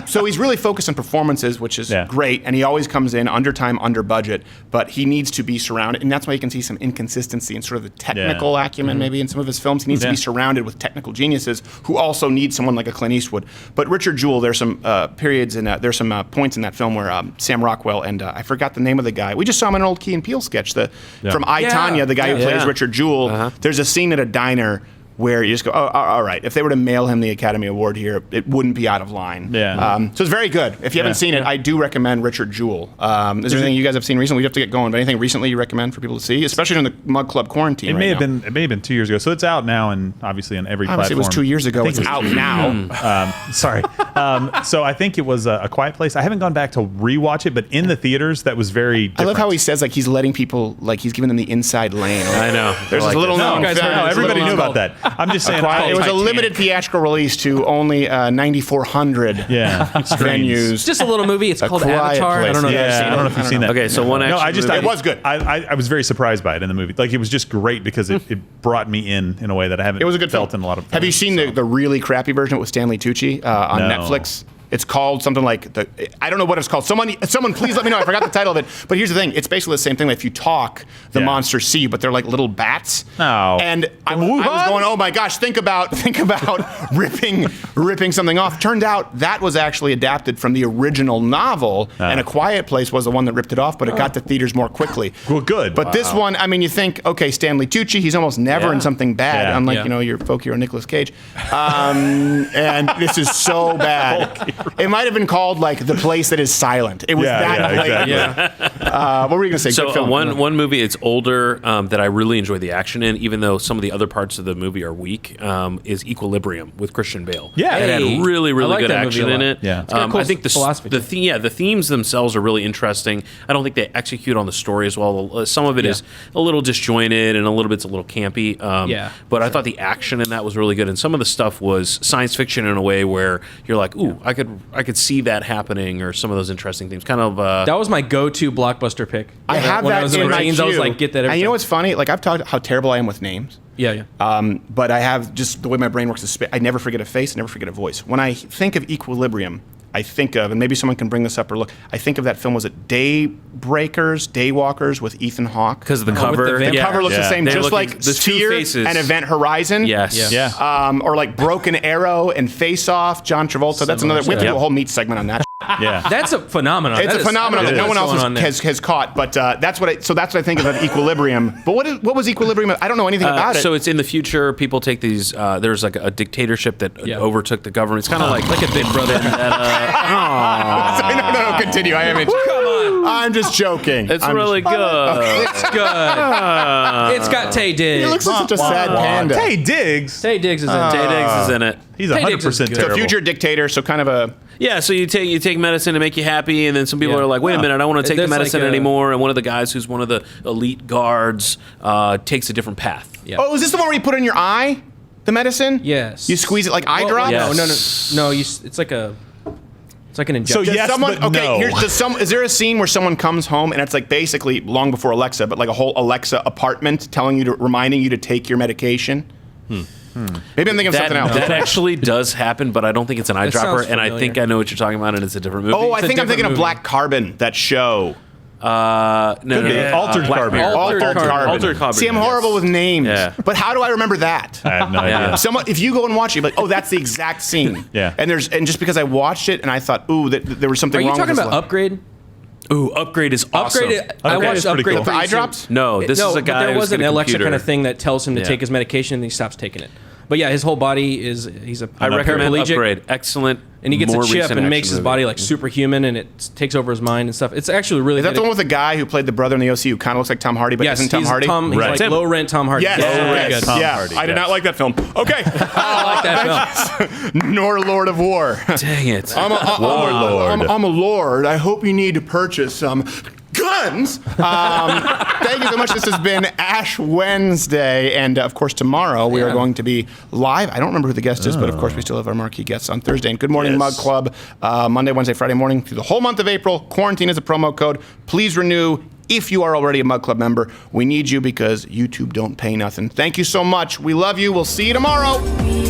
So he's really focused on performances, which is great, and he always comes in under time, under budget, but he needs to be surrounded, and that's why you can see some inconsistency in sort of the technical acumen maybe in some of his films. He needs to be surrounded with technical geniuses who also need someone like a Clint Eastwood. But Richard Jewell, there's some periods and there's some points in that film where Sam Rockwell and I forgot the name of the guy. We just saw him in an old Key and Peele sketch from I, Tonya, the guy who plays Richard Jewell. There's a scene at a diner where you just go, oh, all right. If they were to mail him the Academy Award here, it wouldn't be out of line. So it's very good. If you haven't seen it, I do recommend Richard Jewell. Is there anything you guys have seen recently? We have to get going, but anything recently you recommend for people to see, especially during the Mug Club quarantine? It may have been 2 years ago, so it's out now, and obviously on every platform. It was 2 years ago. It's out now. Sorry. So I think it was A Quiet Place. I haven't gone back to rewatch it, but in the theaters, that was very different. I love how he says, like, he's letting people, like, he's giving them the inside lane. I know. There's a little known. No, everybody knew about that. I'm just saying. It was a limited theatrical release to only 9,400 venues. Just a little movie. It's called Avatar. Place. I don't know. I don't know if you've seen that. Okay, so one action it was good. I was very surprised by it in the movie. Like, it was just great because it brought me in a way that I haven't. It was a good felt film. in a lot of. Have you seen the really crappy version with Stanley Tucci on Netflix? It's called something like I don't know what it's called. Someone please let me know. I forgot the title of it. But here's the thing. It's basically the same thing. Like, if you talk, the monsters see you, but they're like little bats. Oh. And I was going, oh my gosh, think about ripping something off. Turned out that was actually adapted from the original novel, and A Quiet Place was the one that ripped it off, but it got to theaters more quickly. Well, good. But this one, I mean, you think, okay, Stanley Tucci, he's almost never in something bad, unlike your folk hero Nicolas Cage. And this is so bad. It might have been called, like, The Place That Is Silent. It was what were you going to say? So one movie, it's older, that I really enjoy the action in, even though some of the other parts of the movie are weak, is Equilibrium with Christian Bale. Yeah. It had really, really good action in it. Yeah. It's got cool I think the themes themselves are really interesting. I don't think they execute on the story as well. Some of it is a little disjointed and a little bit's a little campy. But I thought the action in that was really good, and some of the stuff was science fiction in a way where you're like, ooh, I could see that happening, or some of those interesting things. Kind of. That was my go-to blockbuster pick. I have when that I was in my teens, queue. I was like, get that. And you know what's funny? Like, I've talked how terrible I am with names. Yeah. But I have just the way my brain works is I never forget a face, I never forget a voice. When I think of Equilibrium, I think of, and maybe someone can bring this up or look, I think of that film, was it Daywalkers with Ethan Hawke? Because of the cover. The cover looks the same, They're just looking- like the two Sphere faces. and Event Horizon. Yes. Yeah. Or like Broken Arrow and Face Off, John Travolta. That's another, we have to do a whole meat segment on that. Yeah. That's a phenomenon. It's a phenomenon that no one else has caught, but that's what I think of Equilibrium. But what was Equilibrium? I don't know anything about it. So it's in the future. People take these. There's like a dictatorship that overtook the government. It's kind of like a Big Brother. No, continue. I am. Come on. I'm just joking. It's really good. It's good. It's got Tay Diggs. He looks like such a sad panda. Tay Diggs. Tay Diggs is in it. Tay Diggs is in it. He's Tay Diggs is 100% good. terrible. So future dictator. So kind of a. Yeah, so you take medicine to make you happy, and then some people are like, wait a minute, I don't want to take the There's medicine like a- anymore. And one of the guys who's one of the elite guards takes a different path. Yeah. Oh, is this the one where you put it in your eye? The medicine? Yes. You squeeze it like eye drops? Yes. No. It's like an injection. So yes, Someone, but no. is there a scene where someone comes home and it's like basically long before Alexa, but like a whole Alexa apartment reminding you to take your medication? Maybe I'm thinking of something else. That actually does happen, but I don't think it's an eyedropper, and I think I know what you're talking about, and it's a different movie. Oh, I think I'm thinking of Black Carbon, that show. No, Could be. Altered carbon. Altered carbon. See, I'm horrible with names. Yeah. But how do I remember that? I have no idea. Someone, if you go and watch it, you're like, oh, that's the exact scene. Yeah. And just because I watched it and I thought, ooh, there was something Are you wrong talking with this about line. Upgrade? Ooh, Upgrade is awesome. I watched pretty Upgrade. cool. The eye drops? No, this is a guy But there who's was an got a Alexa computer. kind of thing that tells him to Yeah. take his medication and he stops taking it. But yeah, his whole body he's a I recommend paraplegic. Upgrade. Excellent. And he gets more a chip recent and makes action his movie. body like superhuman, and it takes over his mind and stuff. It's actually really Is that good. the one with the guy who played the brother in the OC who kind of looks like Tom Hardy, but Yes, isn't Tom he's Hardy? He's Right. like low rent Tom Hardy. Yes, Very yes, good. Tom yeah. Hardy, I did yes. not like that film. Okay. I like that film. Nor Lord of War. Dang it. Warlord. I'm a lord. I hope you need to purchase some guns. Thank you so much. This has been Ash Wednesday. And of course, tomorrow we are going to be live. I don't remember who the guest is, but of course, we still have our marquee guests on Thursday. And Good Morning Mug Club, Monday, Wednesday, Friday morning through the whole month of April. Quarantine is a promo code. Please renew. If you are already a Mug Club member, we need you because YouTube don't pay nothing. Thank you so much. We love you. We'll see you tomorrow.